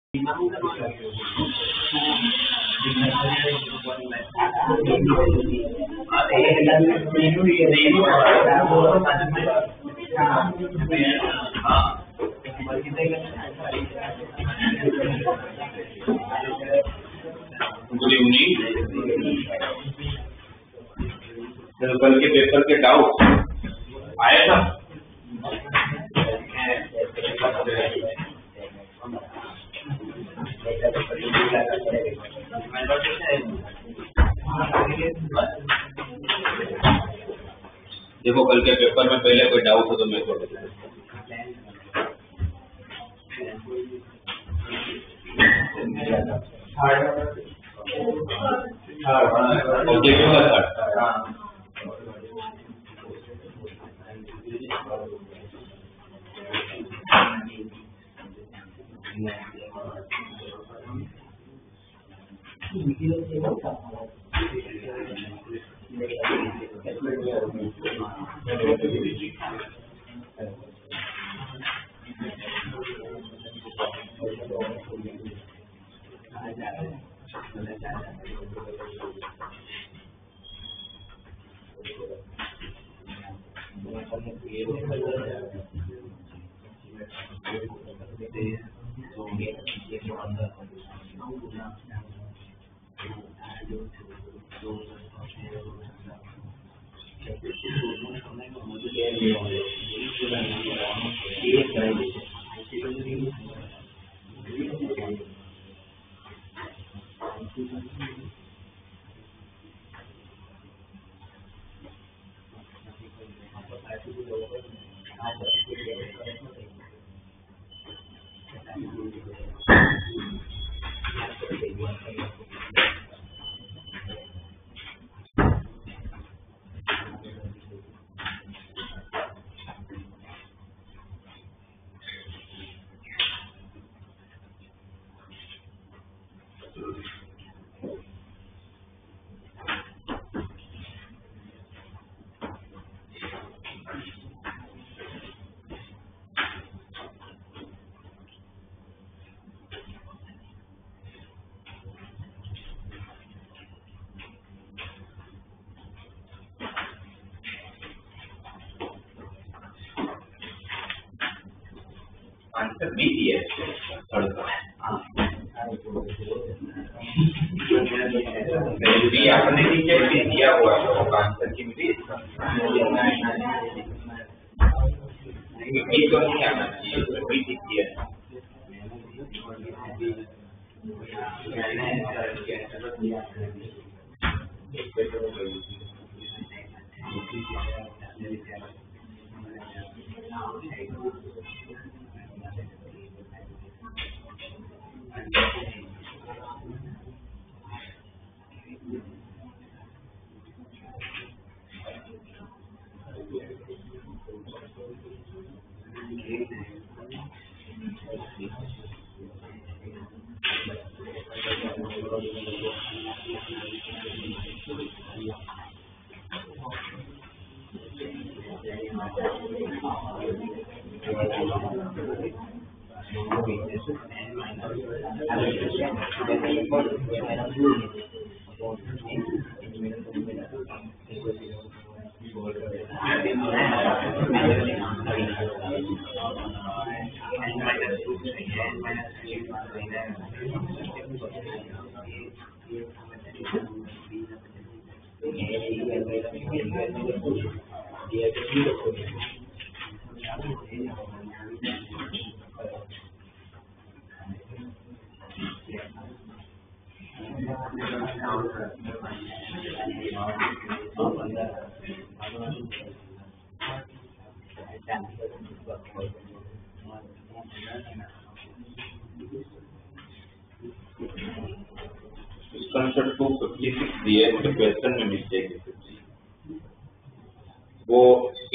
Good evening. कल के paper के डाउट आया था? देखो कल के पेपर में पहले कोई डाउट हो तो मेरे को ऑब्जेक्टिव का था। आंसर बी दिया बी आपने दिया हुआ है आंसर की बी तो नहीं आना चाहिए, वही दिखती है। कंसेप्ट को 56 दिया है, तो क्वेश्चन में मिस्टेक है। वो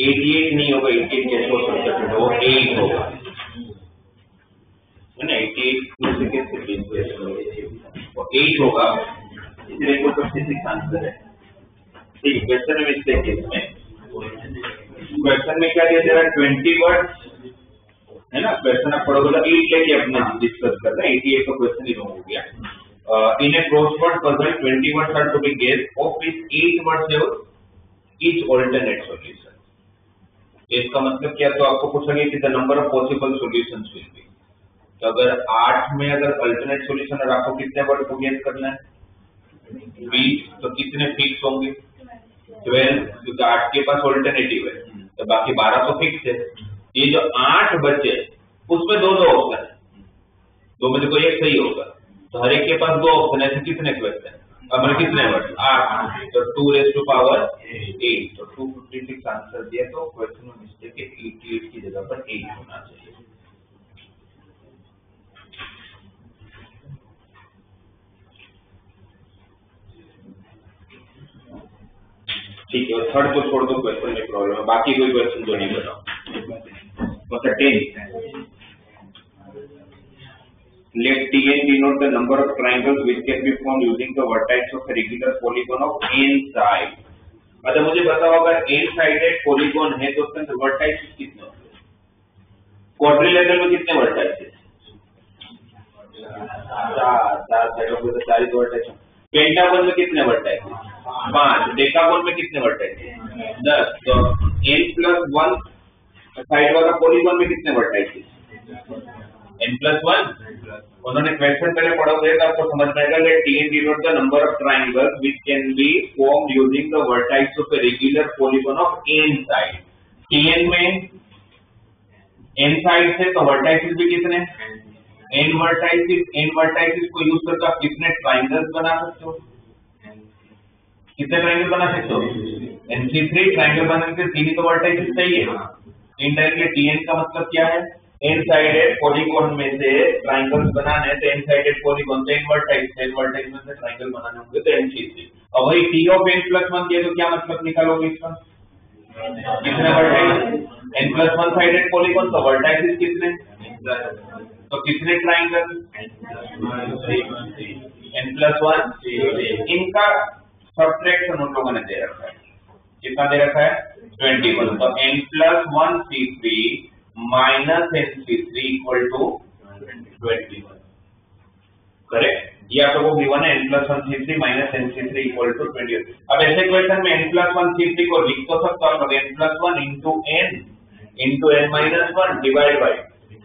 88 नहीं होगा, 88 कैसे हो सकता है? वो 8 होगा, है ना? 88 से कैसे वो 8 होगा, इसलिए वो 56 आंसर है। ठीक है, क्वेश्चन में मिस्टेक है। इसमें क्वेश्चन में क्या दिया जा रहा है? 20 वर्ड्स है ना। क्वेश्चन आप पढ़ोगे 8 लेके अपने डिस्कस कर रहे हैं, 88 का क्वेश्चन ही हो गया। इन ए crossword puzzle 20 words are to be guessed, of which 8 words have each alternate solution. इसका मतलब क्या, तो आपको पूछेंगे कि the number of possible solutions will be. तो अगर 8 में अगर अल्टरनेट सॉल्यूशन और आपको कितने वर्ड को गेस करना है 20, तो कितने फिक्स होंगे 12, क्योंकि 8 के पास ऑल्टरनेटिव है, तो बाकी 12 तो फिक्स है। ये जो 8 बचे उसमें दो ऑप्शन है, दो में से कोई एक सही होगा, तो हर एक के पास 2 ऑप्शन है। कितने क्वेश्चन अब कितने वर्ड 8, तो 2 raised to power 8, तो 256 आंसर दिया। तो क्वेश्चन में मिस्टेक है, 88 की जगह पर 8 होना चाहिए। ठीक है, और थर्ड को छोड़ दो, क्वेश्चन में प्रॉब्लम है, बाकी कोई क्वेश्चन जो नहीं बताओ। मतलब 10 let Tn denote the number of triangles which can be formed using the vertex of a regular polygon of n side। मतलब मुझे बताओ अगर n साइडेड पॉलीगॉन है तो उसके वर्टेक्स कितने होंगे? क्वाड्रिलेटरल में कितने वर्टेक्स है? 4 साइडों पे तो 4 वर्टेक्स। पेंटागन में कितने वर्टेक्स है? 5। डेकागन में कितने वर्टेक्स है? 10। तो n+1 साइड वाला पॉलीगॉन में कितने वर्टेक्स है? n+1। उन्होंने क्वेश्चन पहले पढ़ोगे तो आपको समझ में आएगा। Let Tn denote the number of triangles which can be formed using the vertex of a regular polygon of n side। Tn में n साइड से तो वर्टेक्सेस भी कितने? n वर्टेक्सेस को यूज करके आप कितने ट्रायंगल्स बना सकते हो? कितने ट्रायंगल बना सकते हो? NC3 ट्रायंगल बनाने के 3 ही तो वर्टेक्सेस चाहिए। इनडायरेक्टली Tn का मतलब क्या है? n साइडेड पॉलीगॉन में से ट्रायंगल्स बनाने हैं, तो n साइडेड पॉलीगॉन तो n वर्टेक्स में से ट्रायंगल बनाने होंगे, तो NC3। और वही T of n+1 दिया तो क्या मतलब निकालोगे इसका? कितने वर्टेक्स? n+1 साइडेड पॉलीगॉन, तो वर्टेक्स कितने? तो कितने ट्रायंगल? n+1। इनका सब्ट्रैक्शन उन लोगों ने दे रखा है, कितना दे रखा है? 21। तो n+1 C3 minus NC3 equal to 21। Correct, ये आप लोगों को गिवन है n+1 C3 minus NC3 equal to 21। अब ऐसे क्वेश्चन में n+1 C3 को लिख तो सकते हो n+1 into n -1 divide by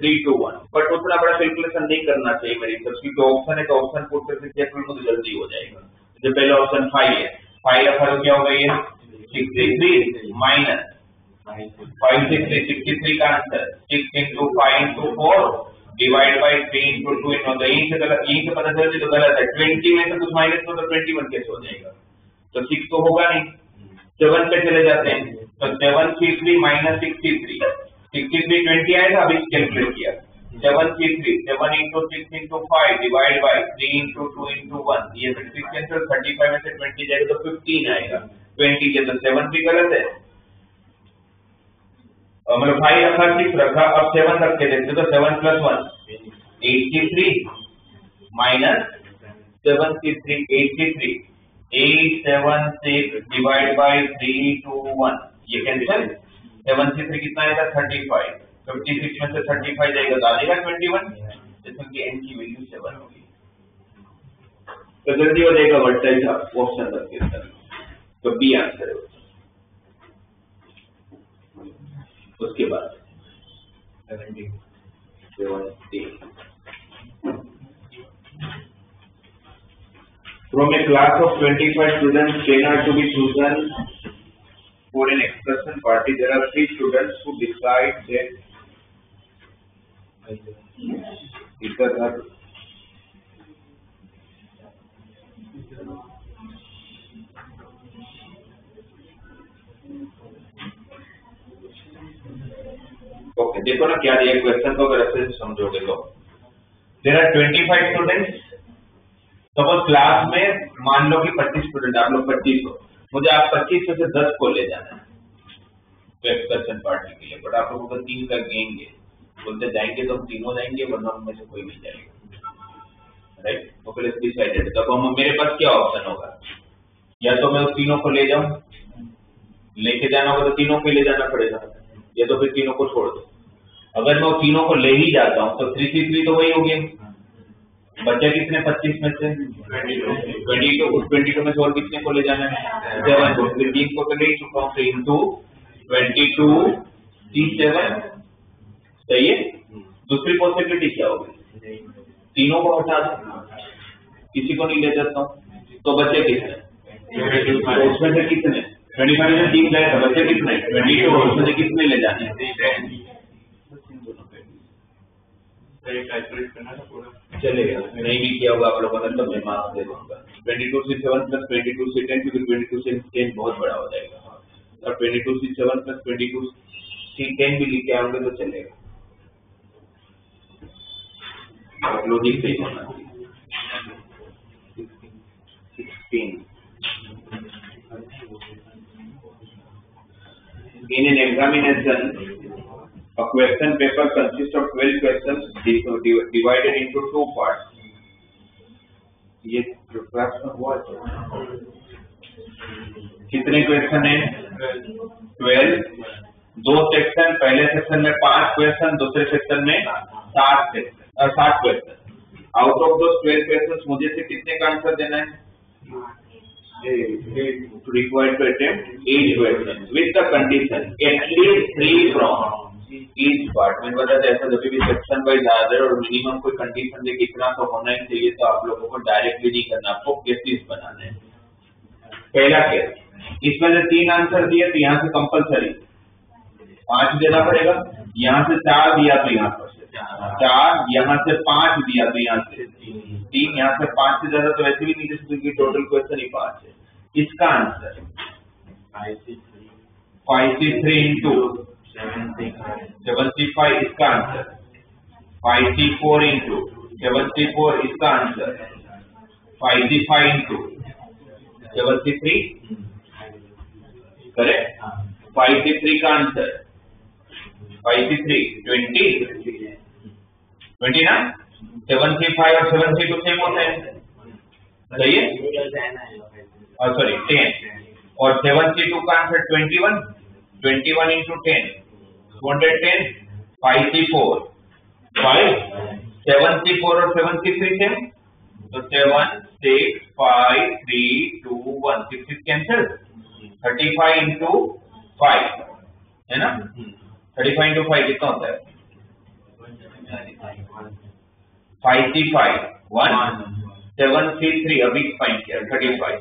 3 to 1, but उतना बड़ा कैलकुलेशन नहीं करना चाहिए मेरी तरफ से, क्योंकि ऑप्शन है तो ऑप्शन पुट करके चेक करो तो जल्दी हो जाएगा। जो पहला ऑप्शन 5 है, 5 रखा तो क्या होगा ये 63 माइनस 563 का answer 6 into 5 into 4 divide by 3 into 2 into 2। यहीं से पता चलती तो गलत है। 20 में से कुछ माइनस हो तो 21 कैसे हो जाएगा? तो 6 तो होगा नहीं। 7 पे चले जाते हैं, तो 7C3 माइनस 63 20 आएगा। अभी कैलकुलेट किया 7 into 6 into 5 divide by 3 into 2 into 1, ये 36 कैंसिल, 35 में से 20 जाएगा तो 15 आएगा। 20 के तो 7 भी गलत है, मतलब 5 रखा 6 रखा, अब 7 रख के देखते तो 7 + 1 83 minus 7C3 83 876 divide by 3 to 1, ये कैंसिल। 7C3 कितना आएगा 35, 56 में से 35 जाएगा तो आ जाएगा 21, जिसमें कि n की वैल्यू 7 होगी। तो जल्दी हो जाएगा वर्टेक्स ऑप्शन रख के अंदर, तो बी आंसर है। उसके बाद 70 from a class of 25 students 10 are to be chosen for an excursion party. There are 3 students who decide that either are okay. देखो ना क्या दिया क्वेश्चन को, अगर अच्छे से समझोगे तो there are 25 students. Suppose class में मान लो कि 25 स्टूडेंट, आप लोग 25 हो, मुझे आप 25 में से 10 को ले जाना है तो एक्सकर्शन पार्टी के लिए, बट आप लोगों को 3 का गेंगे बोलते जाएंगे तो हम तीनों जाएंगे, वरना उनमें से कोई नहीं जाएगा, राइट। तो पहले डिसाइडेड, तब हम मेरे पास क्या ऑप्शन होगा, या तो मैं उस तीनों को ले जाऊं, लेके जाना होगा तो तीनों को ले जाना पड़ेगा, या तो फिर तीनों को छोड़ दो। अगर मैं वो तीनों को ले ही जाता हूँ तो 3C3 तो वही हो गया। बच्चे कितने 25 में से 22, उस 22 में से और कितने को ले जाना है 7 को, 3 को तो ले ही चुका हूँ, तो इंटू 22C7 सही है। दूसरी पॉसिबिलिटी क्या होगी, तीनों को हटा दो, किसी को नहीं ले जाता हूँ, तो बच्चे कितने, तो उसमें से कितने 25 में 3 गए तो बच्चे कितने 22, उसमें से कितने ले जाने चलेगा। नहीं भी किया होगा आप लोगों ने तो मैं मार्क्स दे दूंगा। 22C7 प्लस 22C10, क्योंकि 22C10 बहुत बड़ा हो जाएगा, और 22C7 प्लस 22C10 भी लिख के आओगे तो चलेगा, लॉजिक सही होना चाहिए। 16 in an examination a question paper consists of 12 questions divided into 2 parts. ये प्रश्न हुआ कितने क्वेश्चन है 12, 2 सेक्शन, पहले सेक्शन में 5 क्वेश्चन, दूसरे सेक्शन में 7 क्वेश्चन। आउट ऑफ दो 12 क्वेश्चन मुझे से कितने का आंसर देना है, required to attempt 8 questions with the condition at least 3 from each part। मैंने बताया ऐसा जब भी सेक्शन वाइज आ रहा है और मिनिमम कोई कंडीशन दे कितना तो होना ही चाहिए, तो आप लोगों को डायरेक्टली नहीं करना, आपको केसेस बनाने हैं। पहला केस, इसमें से 3 आंसर दिए तो यहाँ से कंपलसरी 5 देना पड़ेगा, यहाँ से 4 दिया तो यहाँ पर 4, यहाँ से 5 दिया तो यहाँ से 3, यहाँ से 5 से ज्यादा तो वैसे भी नहीं दे सकते क्योंकि टोटल क्वेश्चन ही 5 है। इसका आंसर 5C3 इंटू 75, इसका आंसर 5C4 इंटू 74, इसका answer 5C5 into 73 correct. 5C3 का आंसर 5C3 20 ना, 75 और 72 सेम होते हैं, सही है, और सॉरी 10, और 72 का आंसर 21 इंटू 10 210, 5C4 5, 74 और 73 सेम, तो 7 6 5 3 2 1 6 कैंसिल, 35 इंटू 5 है ना, 35 इंटू 5 कितना होता है 5C5 1, 7C3 अभी फाइंड किया 35,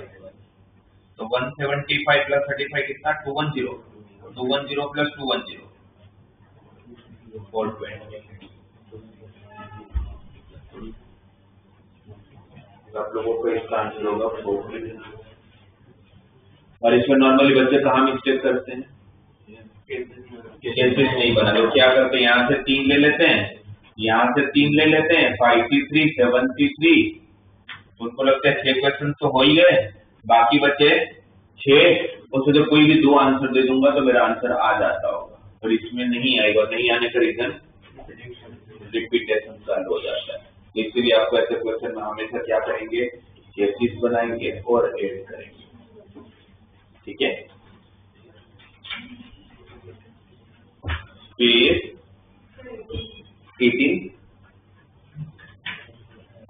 तो 175 प्लस 35 कितना 210 प्लस 210 420। आप लोगों को इसका आंसर होगा 420। और इसमें नॉर्मली बच्चे कहाँ मिस्टेक करते हैं, केसेस नहीं बनाते, क्या करते हैं यहाँ से 3 ले लेते हैं, यहाँ से 3 ले लेते हैं, 5C3 7C3, उनको लगता है 6 क्वेश्चन तो हो ही गए, बाकी बचे 6, उससे तो कोई भी 2 आंसर दे दूंगा तो मेरा आंसर आ जाता होगा, और इसमें नहीं आएगा, नहीं आने का रीजन रिपीटेशन चालू हो जाता है। इसलिए आपको ऐसे क्वेश्चन में हमेशा क्या करेंगे, केसेस बनाएंगे और ऐड करेंगे, ठीक है। फिर 18,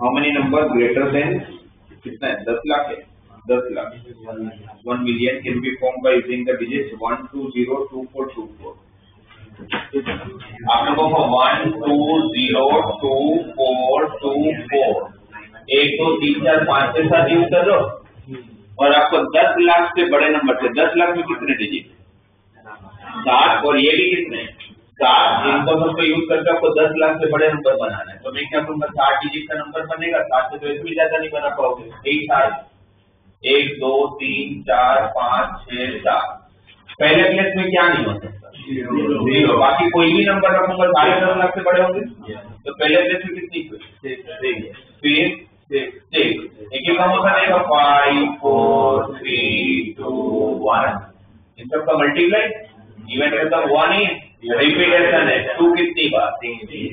how many number greater than कितना है 10 लाख है, 10 lakh 1 million can be form by using the digits 1 2 0 2 4 2 4। आप लोगों को 1 2 0 2 4 2 4 1 2 3 4 5 के साथ यूज कर दो, और आपको 10 लाख से बड़े नंबर से, 10 लाख में कितने डिजिट 7, और ये भी कितने 7, इनको सबको यूज करके आपको 10 लाख से बड़े नंबर बनाना है, तो मैं क्या करूंगा 7 डिजिट का नंबर बनेगा, 7 से तो इसमें ज्यादा नहीं बना पाओगे, 1 2 3 4 5 6 7, पहले प्लेस में क्या नहीं हो सकता 0, बाकी कोई भी नंबर रखूंगा सारे 10 लाख से बड़े होंगे, तो पहले प्लेस में कितनी फिर 6 एक ही काम होता रहेगा 5 4 3 2 1, इन सबका मल्टीप्लाई इवेंट मतलब 1 ही रिपीटेशन है, 2 कितनी बार,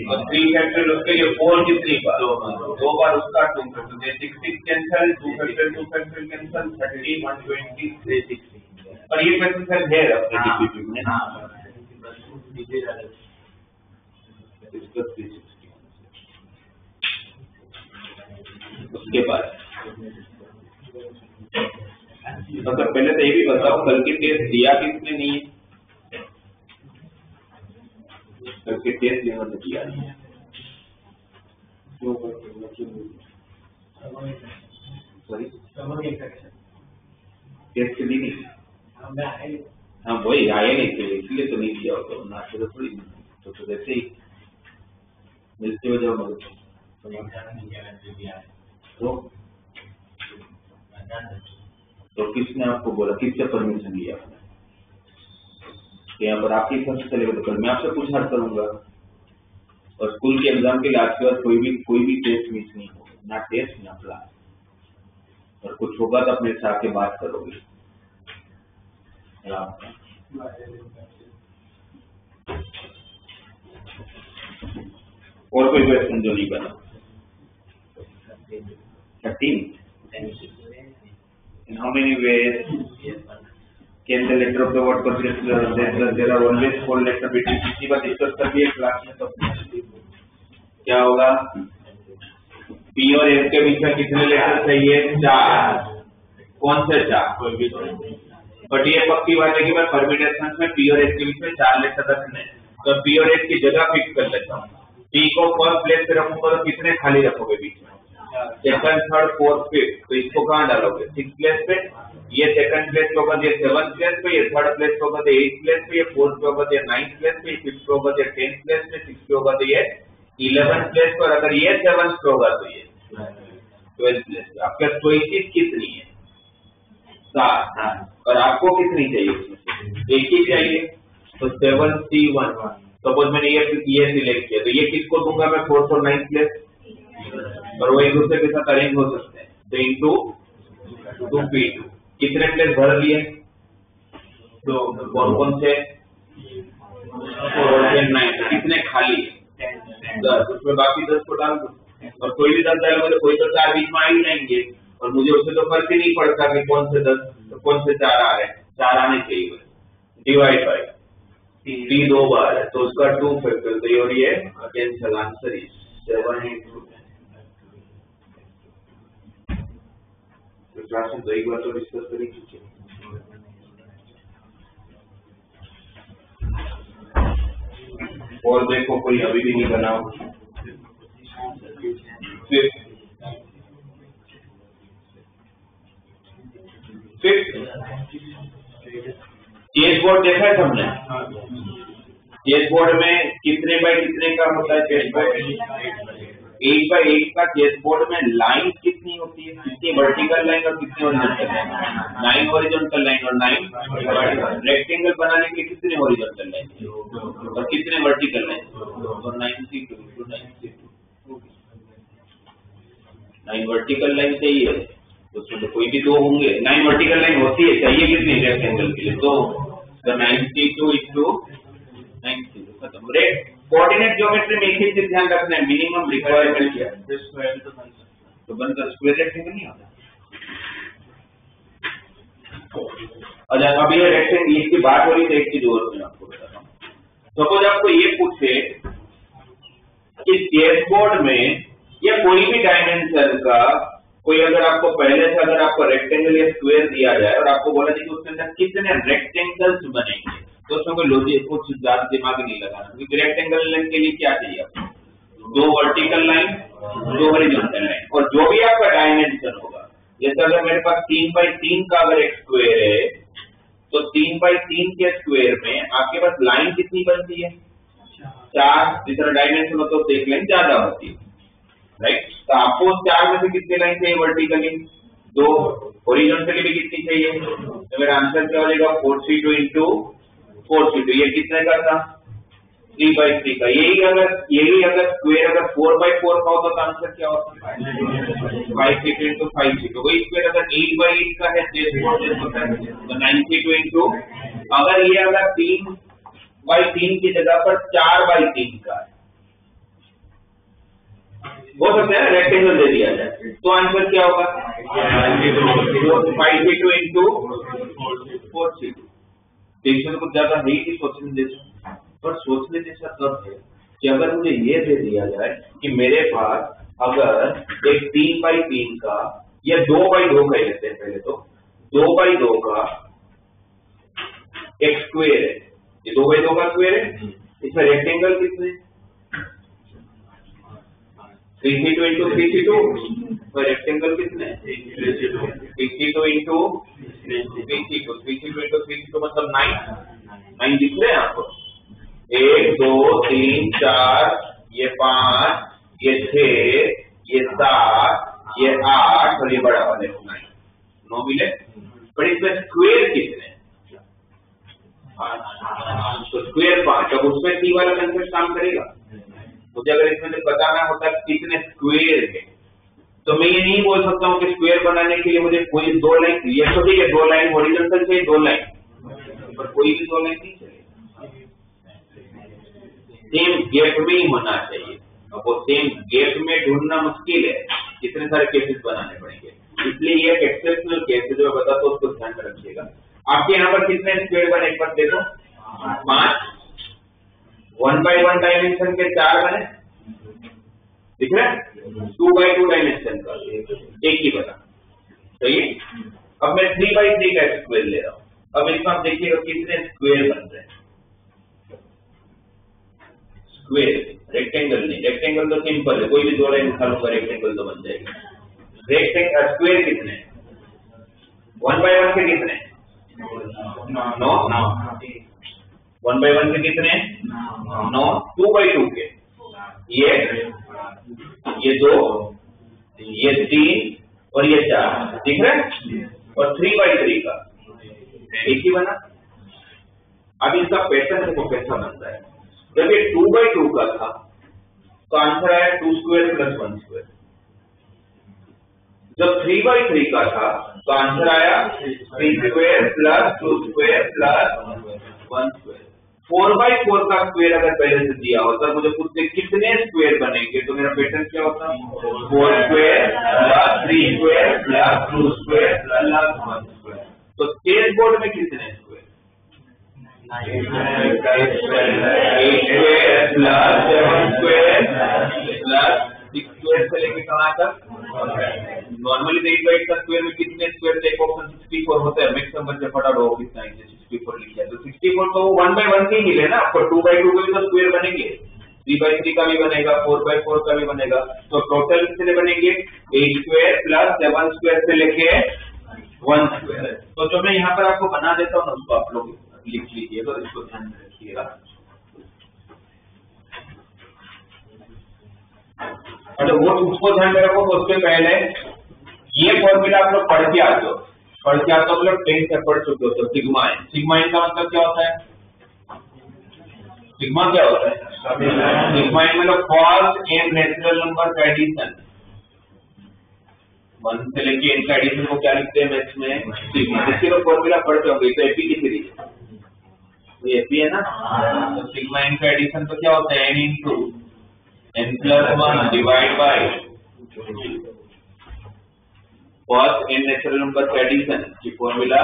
और 3 फैक्टोरियल उसके लिए 4 कितनी बार, 2 बार उसका 2 फैक्टोरियल 6 कैंसिल, 2 फैक्टोरियल कैंसिल 30 120 360। और ये क्वेश्चन सर है अपने डीपीपी में, प्लस 360। उसके बाद मतलब पहले तो ये भी बताओ कल के टेस्ट दिया किसने नहीं है? कल के टेस्ट ने दिया नहीं है। टेस्ट भी नहीं, हाँ वही आए नहीं थे इसलिए तो नहीं दिया होगा, ना तो थोड़ी तो वैसे ही मिलते हो जाओ मगर तो किसने आपको बोला, किससे परमिशन लिया आपने? यहाँ पर आपकी फर्स्ट चलेगा तो कल मैं आपसे पूछा करूंगा। और स्कूल के एग्जाम के लिए आज के बाद कोई भी टेस्ट मिस नहीं होगा, ना टेस्ट ना क्लास। और कुछ होगा तो अपने साथ के बात करोगे। और कोई क्वेश्चन जो नहीं बना? 13 In how many ways can the letter of the word possess there are always 4 letter between किसी बात डिस्कस कर दिए क्लास में तो क्या होगा? P और S के बीच में कितने लेटर चाहिए? 4। कौन से 4? बट ये पक्की बात है कि मैं परम्यूटेशन में P और S के बीच में 4 लेटर रखने हैं, तो P और S की जगह फिक्स कर लेता हूँ। P को फर्स्ट प्लेस पे रखूंगा तो कितने खाली रखोगे बीच में? Second, third, fourth, fifth. तो इसको कहाँ डालोगे? 6 प्लेस पे। ये सेकंड प्लेस पे होगा, ये 7th प्लेस पे, ये थर्ड प्लेस पे होगा, ये 8th प्लेस पे, ये 4th पे होगा, ये 9th प्लेस पे, 5th पे होगा, ये 10th प्लेस पे, 6th पे होगा, तो ये 11th प्लेस पे। और अगर ये 7th पे होगा तो ये 12th प्लेस पे। आपका चॉइसेस कितनी है? 7। और आपको कितनी चाहिए? एक ही चाहिए, तो 7C1। सपोज मैंने ये सिलेक्ट किया, तो ये किसको दूंगा मैं? 4th और 9th प्लेस। और वो एक दूसरे के साथ अरेंज हो सकते हैं, तो इंटू 2P2 कितने प्लेस भर लिए? तो कौन से? 4 और 9, कितने खाली है? 10। उसमें बाकी 10 को डाल दो। और कोई भी 10 डालोगे तो कोई तो 4 बीच में आ ही जाएंगे, और मुझे उससे तो फर्क ही नहीं पड़ता कि कौन से 10 तो कौन से 4 आ रहे हैं। 4 आने चाहिए। डिवाइड बाय 3 2 बार है तो उसका 2 फैक्टर, तो ये कैंसल। आंसर इज 7 क्लास में तो एक बार तो डिस्कस करी चुके। और देखो कोई अभी भी नहीं बनाओ। फिफ्थ चेस बोर्ड देखा है सबने? चेस बोर्ड में कितने बाय कितने का होता है चेस बोर्ड? 8 बाय 8 का चेस बोर्ड में लाइन कितनी होती है? कितनी वर्टिकल लाइन और कितनी हॉरिजॉन्टल लाइन? 9 हॉरिजॉन्टल लाइन और 9 रेक्टेंगल बनाने के लिए कितने हॉरिजॉन्टल लाइन और कितने वर्टिकल लाइन? और 9C2 9 वर्टिकल लाइन चाहिए, उसमें तो कोई भी 2 होंगे। 9 वर्टिकल लाइन होती है, चाहिए कितनी रेक्टेंगल के लिए? 2। तो 9C2 × 9C2 खत्म। कोऑर्डिनेट ज्योमेट्री में एक ही चीज ध्यान रखना है, मिनिमम रिक्वायरमेंट क्या है? तो बनकर स्क्वायर रेक्टेंगल नहीं होता। अच्छा अब ये रेक्टेंगल इसकी बात हो रही है, एक चीज और मैं आपको बताता हूँ। सपोज आपको ये पूछे कि चेस बोर्ड में या कोई भी डायमेंशन का कोई अगर आपको पहले से अगर आपको रेक्टेंगल या स्क्वायर दिया जाए और आपको बोला जाए कि उसके अंदर कितने रेक्टेंगल्स बनेंगे, तो उसमें कोई लॉजिक कुछ ज्यादा दिमाग नहीं लगाना, क्योंकि रेक्टेंगल लाइन के लिए क्या चाहिए आपको? 2 वर्टिकल लाइन 2 हॉरिजॉन्टल लाइन। और जो भी आपका डायमेंशन होगा, जैसे अगर मेरे पास 3 बाई 3 का अगर एक स्क्वायर है तो 3 बाई 3 के स्क्वायर में आपके पास लाइन कितनी बनती है? 4। जितना डायमेंशन होता है तो एक लाइन ज्यादा होती है, राइट? तो आपको 4 में से कितनी लाइन चाहिए वर्टिकली? 2। हॉरिजॉन्टली भी कितनी चाहिए? तो मेरा आंसर क्या हो जाएगा? 4C2 × 4C2। ये कितने का था? 3 बाई 3 का। यही अगर स्क्वायर अगर 4 बाई 4 का होता तो आंसर क्या होता? 5C2 × 5C2। वही स्क्वायर अगर 8 बाई 8 का है तो 9C2 × अगर ये अगर 3 बाई 3 की जगह पर 4 बाई 3 का है, हो सकता है रेक्टेंगल दे दिया जाए, तो आंसर क्या होगा? 5C2 × 4C2। टेंशन कुछ ज्यादा है ही सोचने जैसा, पर सोचने जैसा तब है कि अगर मुझे ये दे दिया जाए कि मेरे पास अगर एक 3x3 का या 2x2 कह लेते हैं, पहले तो 2x2 का एक स्क्वायर है, ये 2x2 का स्क्वायर है, इसमें रेक्टेंगल कितने 3c2 into 3c2, तो रेक्टेंगल कितने 3c2 into 3c2, 3c2 into 3c2 मतलब 9 दिख रहे हैं आपको, 1 2 3 4 ये 5 ये 6 ये 7 ये 8 और ये बड़ा वाले 9 मिले। पर इसमें स्क्वायर कितने, तो स्क्वायर 5, अब उसमें सी वाला कंसेप्ट काम करेगा। मुझे अगर इसमें से बताना होता है कितने स्क्वायर है, तो मैं ये नहीं बोल सकता हूँ कि स्क्वायर बनाने के लिए मुझे कोई 2 लाइन, ये तो ठीक है 2 लाइन हॉरिजॉन्टल चाहिए, 2 लाइन, पर कोई भी 2 लाइन नहीं चलेगा, सेम गैप में ही होना चाहिए। अब वो सेम गैप में ढूंढना मुश्किल है, कितने सारे केसेस बनाने पड़ेंगे, इसलिए ये एक एक्सेप्शनल केस है जो मैं बताता हूँ, उसको ध्यान में रखिएगा। आपके यहाँ पर कितने स्क्वायर बने एक बार देखो, 5, 1x1 डायमेंशन के 4 बने, दिख रहा है, 2x2 डायमेंशन का एक ही बना, सही है। अब मैं 3x3 का स्क्वायर ले रहा हूँ, अब इसमें आप देखिएगा कितने स्क्वायर बन रहे हैं, स्क्वायर रेक्टेंगल नहीं, रेक्टेंगल तो सिंपल है, कोई भी 2 लाइन उठा लूंगा रेक्टेंगल तो बन जाएगी। रेक्टेंगल स्क्वायर कितने 1x1 के कितने 9, 1x1 के कितने 9, 2x2 के ये 2 ये 3 और ये 4 दिख रहा है, और 3x3 का एक ही बना। अब इसका पैटर्न देखो कैसा बनता है, जब ये 2x2 का था तो आंसर आया 2 स्क्वायर प्लस 1 स्क्वायर, जब 3x3 का था तो आंसर आया 3 square plus 2 square plus 1 square. 4x4 का स्क्वायर अगर पहले से दिया होता, मुझे पूछते कितने स्क्वायर बनेंगे, तो मेरा पैटर्न क्या होता, 4 square plus 3 square plus 2 square plus 1 square. तो चेस बोर्ड में कितने square, 8 square plus 7 square plus 6 square से लेके कहाँ तक, नॉर्मली 8x8 का स्क्वायर में कितने स्क्वायर थे, एक ऑप्शन 64 होता है, मैक्सिमम बच्चे फटाफट हो कितना है 64 लिख लिया, तो 64 तो 1x1 के ही मिले ना आपको, 2x2 के भी तो स्क्वायर बनेंगे, 3x3 का भी बनेगा, 4x4 का भी बनेगा, तो टोटल कितने बनेंगे 8 स्क्वायर प्लस 7 स्क्वायर से लेके 1 स्क्वायर। तो जो मैं यहाँ पर आपको बना देता हूँ ना, उसको आप लोग लिख लीजिएगा, तो इसको ध्यान में रखिएगा। और वो उसको ध्यान में रखो, तो उसके पहले ये फॉर्मूला आप लोग पढ़ के आते हो, मतलब 10 से पढ़ चुके हो, तो सिग्मा एन, सिग्मा एन का मतलब क्या होता है, सिग्मा क्या होता है, सिग्मा एन मतलब फर्स्ट एन नेचुरल नंबर का एडिशन, 1 से लेके एन का एडिशन को क्या लिखते हैं मैथ्स में, सिग्मा। इसके तो फॉर्मूला पढ़ते होंगे, तो एपी की सीरीज, तो एपी है ना, तो सिग्मा एन का एडिशन तो क्या होता है, n into n plus 1 divide by first n natural number का एडिशन की फॉर्मूला,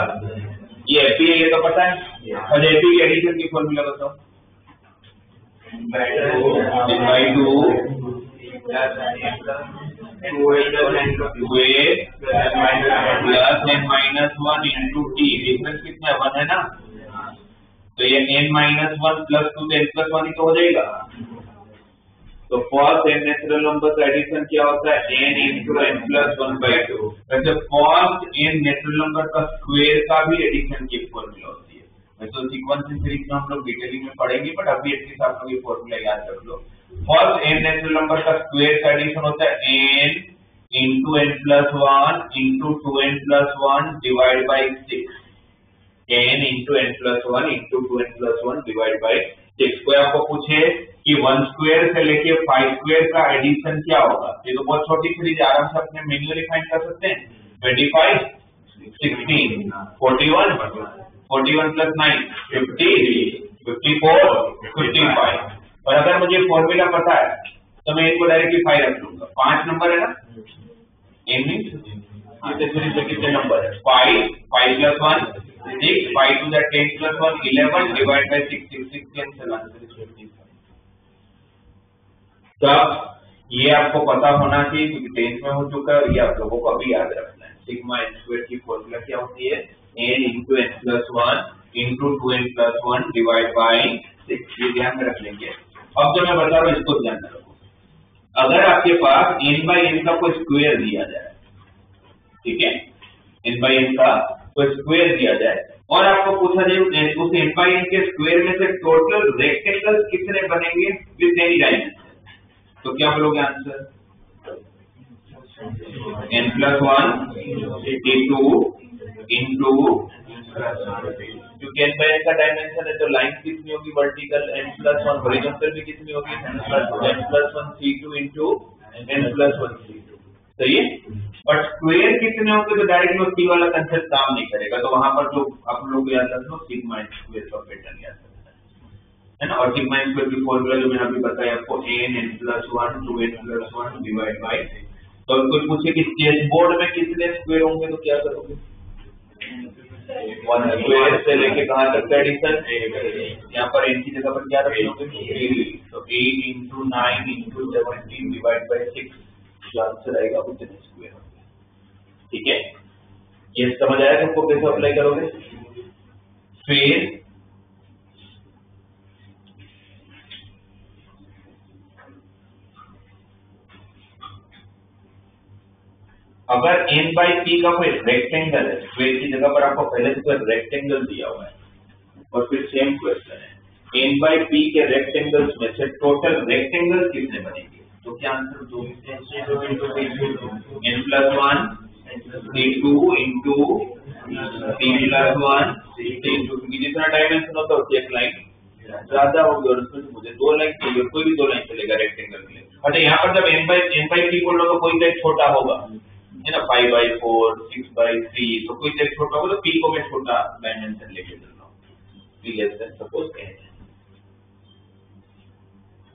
ये एपी है, ये तो पता है। और एपी की एडिशन की फॉर्मूला बताओ, divide 2 plus n minus 1 into T, difference कितना है 1 है ना, तो ये n minus 1 plus 2 n plus 1 ही तो हो जाएगा। तो फर्स्ट एन नेचुरल नंबर का एडिशन क्या होता है, n इंटू n प्लस 1/2। वैसे फर्स्ट एन नेचुरल नंबर का स्क्वायर का भी एडिशन की फॉर्मूला होती है, वैसे सीक्वेंस सीरीज में हम लोग डिटेलिंग में पढ़ेंगे, बट अभी एटलीस्ट आप लोग ये फॉर्मूला याद रख लो। फर्स्ट एन नेचुरल नंबर का स्क्वायर का एडिशन होता है n into n plus 1 into 2n plus 1 divide by 6, n into n plus 1 into 2n plus 1 divide by 6। कोई आपको पूछे कि 1 स्क्वायर से लेके 5 स्क्वायर का एडिशन क्या होगा, ये तो बहुत छोटी सीरीज, आराम से अपने मैन्युअली फाइंड कर सकते हैं। 25 16 41 41 प्लस 9 50 54 55। और अगर मुझे फॉर्मूला पता है तो मैं इनको डायरेक्टली 5 रख लूंगा, 5 नंबर है ना, कितने नंबर है, 5 plus 1 6, 5 to the 10 plus 1 11 divide by 6 cancel, answer is 25। तब ये आपको पता होना चाहिए क्योंकि 10th में हो चुका है और ये आप लोगों को अभी याद रखना है। सिग्मा n स्क्वायर की फॉर्मूला क्या होती है? n into n plus 1 into 2n plus 1 divide by 6। ये ध्यान में रख लेंगे। अब जो मैं बता रहा हूँ इसको ध्यान में रखो। अगर आपके पास n बाई n का कोई स्क्वायर दिया जाए, ठीक है, n बाई n का कोई स्क्वायर दिया जाए और आपको पूछा जाए उस n बाई n के स्क्वायर में से टोटल रेक्टेंगल कितने बनेंगे विद एनी डायमेंशन, तो क्या बोलोगे आंसर? n प्लस 1 इंटू क्योंकि n बाई n का डायमेंशन है तो लाइन कितनी होगी? वर्टिकल। n प्लस 1 हॉरिजॉन्टल भी कितनी होगी? n plus 1 c2 into n plus 1 c2। सही है। बट स्क्वायर कितने होंगे तो डायरेक्टली सी वाला कंसेप्ट काम नहीं करेगा, तो वहां पर जो आप लोग याद रखो सिग्मा n स्क्वायर का पैटर्न याद है ना। और सिग्मा n स्क्वायर की फॉर्मूला जो मैंने अभी बताया आपको n plus 1 2n plus 1 divide bye. तो कोई पूछे कि चेसबोर्ड में कितने स्क्वायर होंगे तो क्या करोगे? 1 स्क्वायर से लेके कहां तक का एडिशन? यहाँ पर n की जगह पर क्या रखोगे? तो 8 इंटू 9 इंटू 17 डिवाइड बाय 6 जो आंसर आएगा उतने स्क्वायर। ठीक है, ये समझ आया तुमको कैसे अप्लाई करोगे? फिर अगर n बाई p का कोई रेक्टेंगल है, स्क्वायर की जगह पर आपको पहले से कोई रेक्टेंगल दिया हुआ है और फिर सेम क्वेश्चन है n बाई p के रेक्टेंगल्स में से टोटल रेक्टेंगल कितने बनेंगे, तो क्या आंसर दोगे? n plus 1 c2 into p plus 1 c2। जितना डायमेंशन होता है एक लाइन ज्यादा होगी और उसमें मुझे 2 लाइन चाहिए, कोई भी 2 लाइन चलेगा रेक्टेंगल के लिए। अच्छा, यहाँ पर जब n बाई p बोल लो तो कोई तो छोटा होगा है ना, 5/4 6/3, तो कोई तो छोटा होगा तो p को मैं छोटा डायमेंशन लेके चल रहा हूँ, p less than suppose n।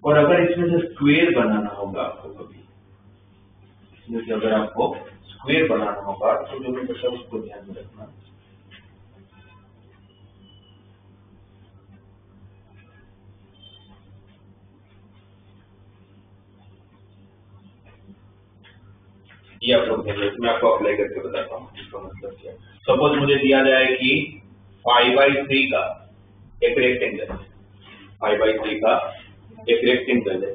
और अगर इसमें से स्क्वायर बनाना होगा आपको, कभी इसमें से अगर आपको स्क्वायर बनाना होगा तो जो मैं बताऊँ उसको ध्यान में रखना। ये आप लोग मैं आपको अप्लाई करके बताता हूँ इसका मतलब क्या। सपोज मुझे दिया जाए कि 5/3 का एक रेक्टेंगल है, 5/3 का एक रेक्टेंगल है।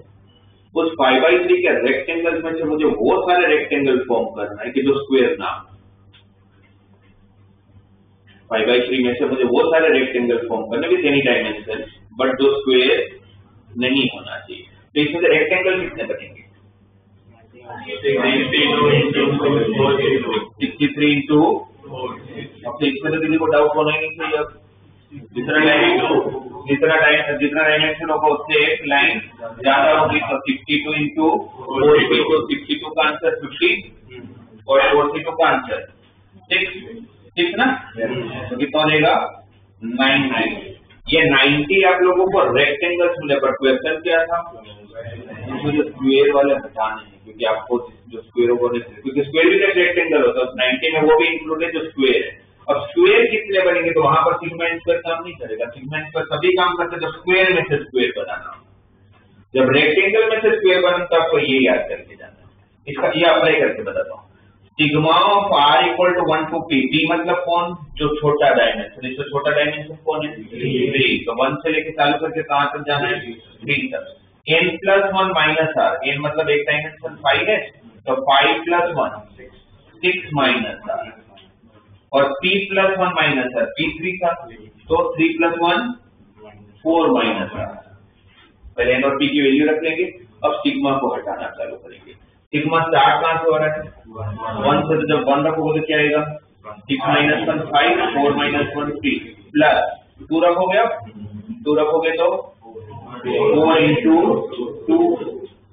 उस 5/3 के रेक्टेंगल में से मुझे वो सारे रेक्टेंगल फॉर्म करना है कि जो स्क्वायर ना, 5/3 में से मुझे वो सारे रेक्टेंगल फॉर्म करने विद एनी डायमेंशन, बट जो स्क्वायर नहीं होना चाहिए। तो इसमें से रेक्टेंगल कितने बनेंगे? 63 इंटू। अब तो इसमें तो किसी को डाउट होना ही नहीं चाहिए। अब जितना डायमेंशन होगा उससे एक लाइन ज्यादा होगी, तो 62 इंटू 62 का आंसर 50 और 42 का आंसर 6 ना, तो कितना देगा? 90। ये 90 आप लोगों को रेक्टेंगल्स मिले, पर क्वेश्चन क्या था? इसमें जो स्क्वायर वाले हटाने हैं, क्योंकि आपको जो स्क्वायर होगा, क्योंकि स्क्वायर भी एक रेक्टेंगल होता है, 90 में वो भी इंक्लूड है जो स्क्वायर है। अब स्क्वायर कितने बनेंगे तो वहां पर सिग्मा n स्क्वायर काम नहीं करेगा। सिग्मा n स्क्वायर तभी काम करता है जब स्क्वायर में से स्क्वायर बनाना, जब रेक्टेंगल में से स्क्वायर बनता है, आपको ये याद करके जाना है। इसका ये अप्लाई करके बताता हूँ। Sigma of r equal to 1 to p। p मतलब कौन? जो छोटा डायमेंशन। इससे छोटा डायमेंशन कौन है? 3। तो 1 से लेके चालू करके कहां तक जाना है? 3 तक। n plus 1 minus r, n मतलब एक डायमेंशन 5 है, तो 5 प्लस 1 6 माइनस r, और p plus 1 minus r p 3 था, तो 3 प्लस 1 4 माइनस r। पहले n और p की वैल्यू रख लेंगे। अब सिग्मा को हटाना चालू करेंगे। सिग्मा स्टार्ट कहां से हो रहा है? 1 से। तो जब 1 रखोगे तो क्या आएगा? 6 माइनस 1 5, 4 माइनस 1 3, प्लस 2 रखोगे। अब 2 रखोगे तो 4 इंटू 2,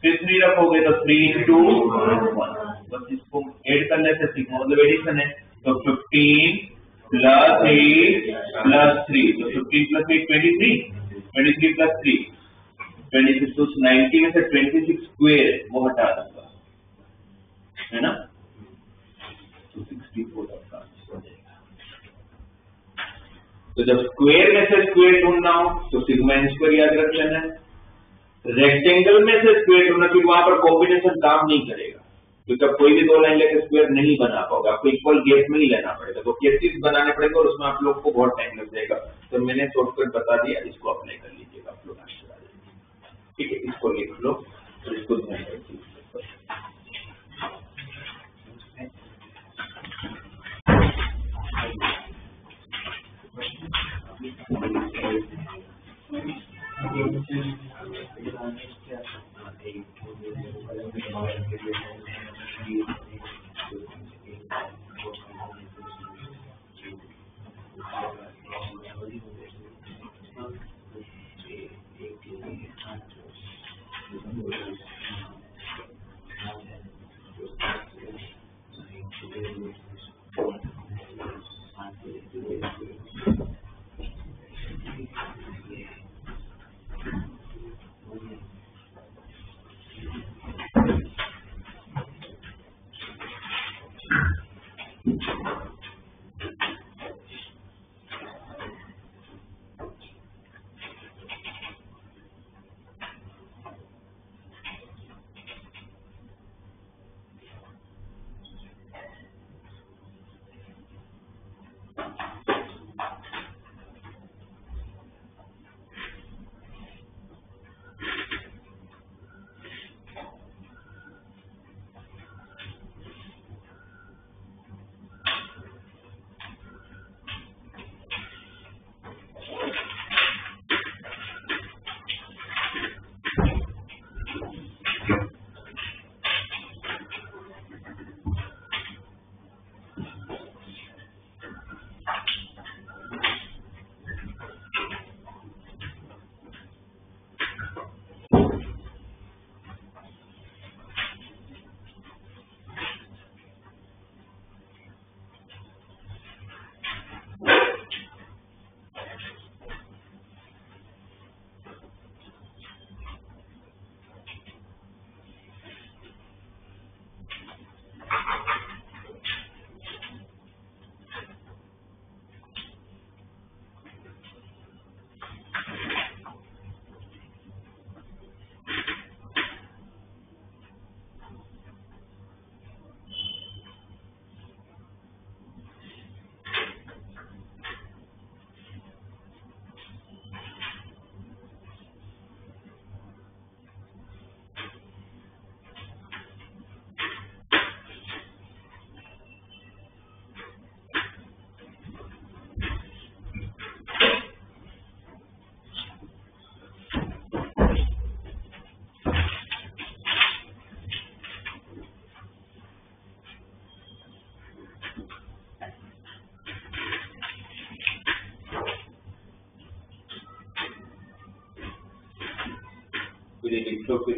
फिर 3 रखोगे तो 3 इंटू 1। बस इसको ऐड करने से सिग्मा मतलब एडिशन है, तो 15 प्लस 8 प्लस 3, तो 15 प्लस 8 23, 23 प्लस 3 26। तो 90 में से 26 स्क्वायर वो हटा दूंगा, है ना, तो 64 आपका आंसर हो जाएगा। तो जब स्क्वायर में से स्क्वायर ढूंढना हो तो सिग्मा n स्क्वायर याद रख लेना है। रेक्टेंगल में से स्क्वायर होना चाहिए, वहां पर कॉम्बिनेशन काम नहीं करेगा, क्योंकि अब कोई भी दो लाइन लेकर स्क्वायर नहीं बना पाओगे, आपको इक्वल गैप में ही लेना पड़ेगा, तो केसेस बनाने पड़ेंगे और उसमें आप लोग को बहुत टाइम लग जाएगा। तो मैंने शॉर्टकट बता दिया, इसको अप्लाई कर लीजिएगा, आप लोग आंसर आ जाएगा। ठीक है, इसको लिख लो और इसको ध्यान रखिए।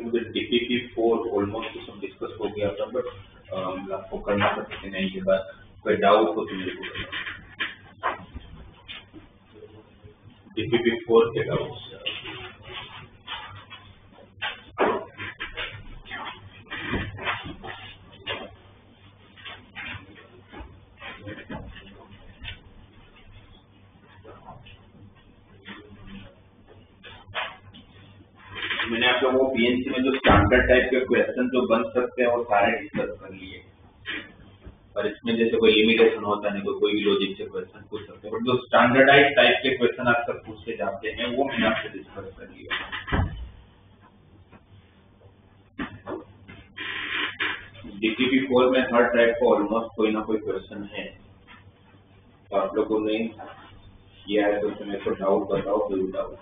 मुझे DPP4 ऑलमोस्ट तो सब डिस्कस हो गया था, बट आपको करना पड़ता है नहीं, के बाद कोई डाउट हो तो मेरे को DPP4 के डाउट। मैंने आप लोगों को पीएनसी में जो स्टैंडर्ड टाइप के क्वेश्चन जो बन सकते हैं वो सारे डिस्कस कर लिए, और इसमें जैसे कोई लिमिटेशन होता नहीं तो कोई भी लॉजिक से क्वेश्चन पूछ सकते हैं, बट जो स्टैंडर्डाइज टाइप के क्वेश्चन अक्सर पूछे जाते हैं वो मैंने आपसे डिस्कस कर लिया। DPP4 में हर टाइप का ऑलमोस्ट कोई ना कोई क्वेश्चन है, तो आप लोगों ने किया है तो मेरे को डाउट बताओ, कोई डाउट।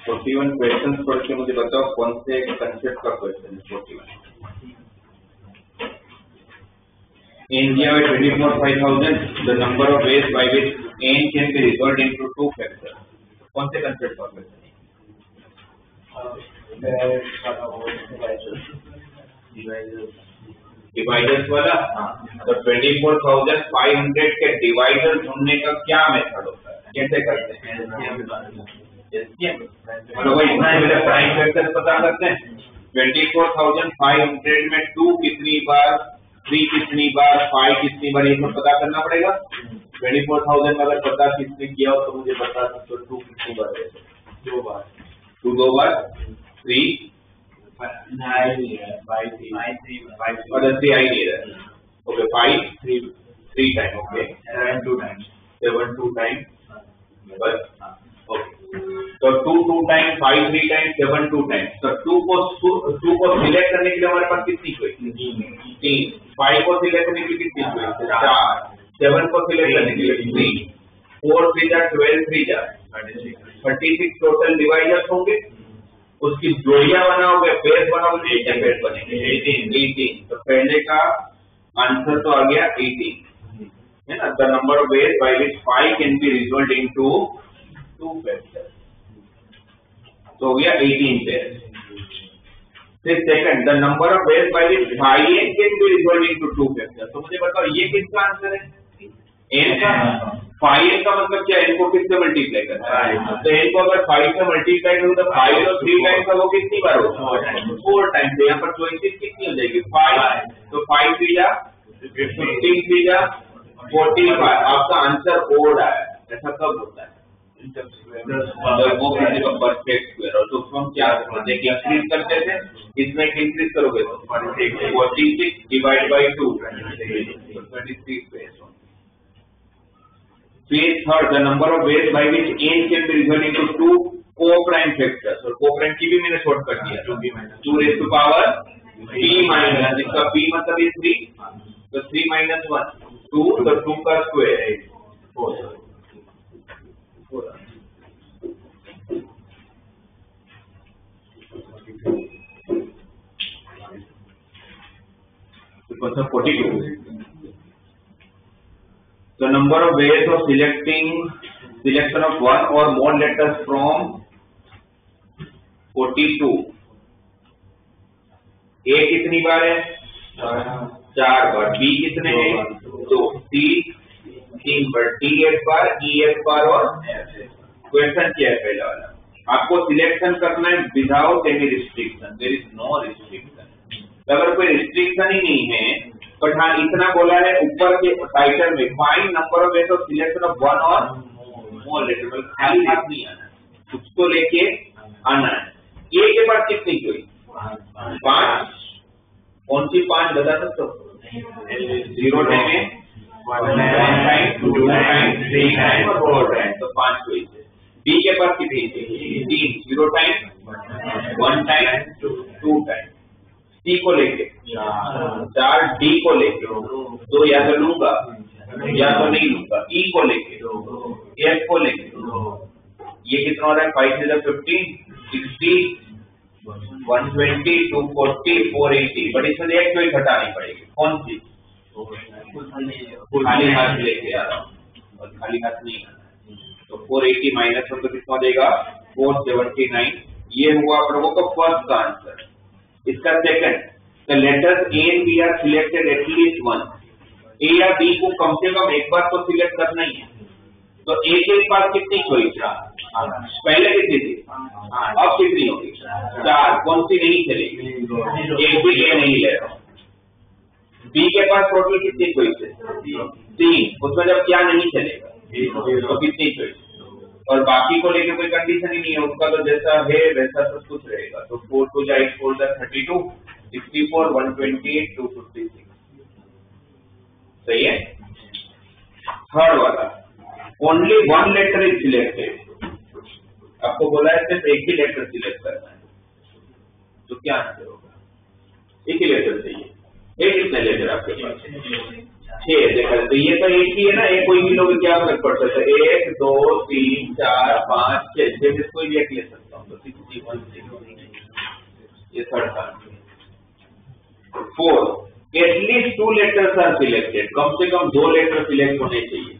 41 क्वेश्चन पढ़ के मुझे बताओ कौन से कंसेप्ट का क्वेश्चन है 41। n given 24,500 the number of ways by which n can be resolved into two factors। कौन से कंसेप्ट का क्वेश्चन है? डिवाइडर्स वाला। तो 24,500 के डिवाइडर ढूंढने का क्या मेथड होता है, कैसे करते हैं? मतलब वही इतना प्राइम फैक्टर पता करते हैं। 24,500 में 2 कितनी बार, 3 कितनी बार, 5 कितनी बार, ये सब पता करना पड़ेगा। 24,000 में अगर 50 किसने किया हो तो मुझे बता सकते हो 2 कितनी बार है? 2 बार। 2 2 बार, 3 9 5 3 3 आई नहीं रहा। Okay 5 3 time, okay 7 2 time, 7 2 time बस। ओके तो 2 2 टाइम, 5 3 टाइम, 7 2 टाइम। तो 2 को सिलेक्ट करने के लिए हमारे पास कितनी हुई? 3। 5 को सिलेक्ट करने के लिए कितनी हुई? 4। 7 को सिलेक्ट करने के लिए 3। 4 3 जा 12 3 जा 36 टोटल डिवाइडर्स होंगे। उसकी जोड़ियां बनाओगे, पेयर बनाओगे, कितने पेयर बनेंगे? 18। तो पहले का आंसर तो आ गया 18 है ना। The number of ways by which 5 can be resolve into 2 factors। तो हो गया 18 पेयर। फिर second, the number of ways by which 5n can be resolve into 2 factors। तो मुझे बताओ ये किसका आंसर है? n का। 5n का मतलब क्या है? n को किससे मल्टीप्लाई करना है? तो n को अगर 5 से मल्टीप्लाई करूं तो 5 और 3 टाइम्स का वो कितनी बार होगा? 4 टाइम्स। तो यहाँ पर चॉइसेस कितनी हो जाएगी? 5। तो 5 3 जा 15 3 जा 45। आपका आंसर ओड आया। ऐसा कब होता है? जब वो किसी का परफेक्ट स्क्वायर हो। तो हम क्या करते हैं कि इंक्रीज करते थे, इसमें इंक्रीज करोगे तो 46 डिवाइड बाई 2 23 पेयर। फिर third, the number of ways by which n can be resolve into 2 coprime factors. और को-प्राइम की भी मैंने शॉर्टकट किया 2 raise to power p minus, इसका p मतलब ये 3, तो 3 माइनस 1 2, तो 2 का स्क्वायर 4। तो 42। The number of ways of selection of one or more letters from 42। A कितनी बार है? 4 बार। B कितने हैं? 2। C 3 बार। D 1 बार, E 1 बार। और क्वेश्चन क्या है पहला वाला? आपको सिलेक्शन करना है without any restriction. There is no restriction. अगर कोई रिस्ट्रिक्शन ही नहीं है, बट हाँ इतना बोला है ऊपर के टाइटल में, find number of ways of selection of one और मोर लेटर। खाली हाथ नहीं आना है, उसको लेके आना है। ए के बाद कितनी हुई? 5। कौन सी 5 बता सकते हो? 0 टाइम है, 1 टाइम, 2 टाइम, 3 टाइम और 4 टाइम। तो 5 हुई। डी के पास कितनी थी? 3। 0 टाइम, 1 टाइम, 2 टाइम। सी को लेके 4, डी को लेके 2 या तो लूंगा या तो नहीं लूंगा। ई को लेके, एफ को लेके ये कितना हो रहा है? 5 से 15 60 120 240 480। बट इसमें एक कोई घटानी पड़ेगी। कौन सी? खाली हाथ लेके आ रहा हूँ और खाली हाथ नहीं आना। तो 480 माइनस तो कितना देगा? 479। ये हुआ आप लोगों को फर्स्ट का आंसर। इसका second, the letters A and B are selected at least one. A या बी को कम से कम एक बार तो सिलेक्ट करना ही है। तो ए के पास कितनी चॉइस? पहले कितनी थी? अब कितनी होगी? 4। कौन सी नहीं चलेगी? एक भी ए नहीं ले रहा। बी के पास टोटल कितनी चॉइस है? 3। उसमें जब क्या नहीं चलेगा तो कितनी चॉइस? और बाकी को लेके कोई कंडीशन ही नहीं है, उसका तो जैसा है वैसा सब कुछ रहेगा। तो 4 2 जा 8 4 जा 32 64 128 256। सही है। थर्ड वाला, ओनली 1 लेटर इज सिलेक्टेड। आपको बोला है सिर्फ एक ही लेटर सिलेक्ट करना है, तो क्या आंसर होगा? एक ही लेटर चाहिए। ये कितने लेटर आपके पास? 6। देखा तो ये तो एक ही है ना, एक कोई भी लोग क्या फर्क पड़ता है? 1 2 3 4 5 6 में कोई भी एक ले सकता हूँ, तो 61 ये थर्ड था। 4 एटलीस्ट 2 लेटर्स आर सिलेक्टेड, कम से कम 2 लेटर सिलेक्ट होने चाहिए।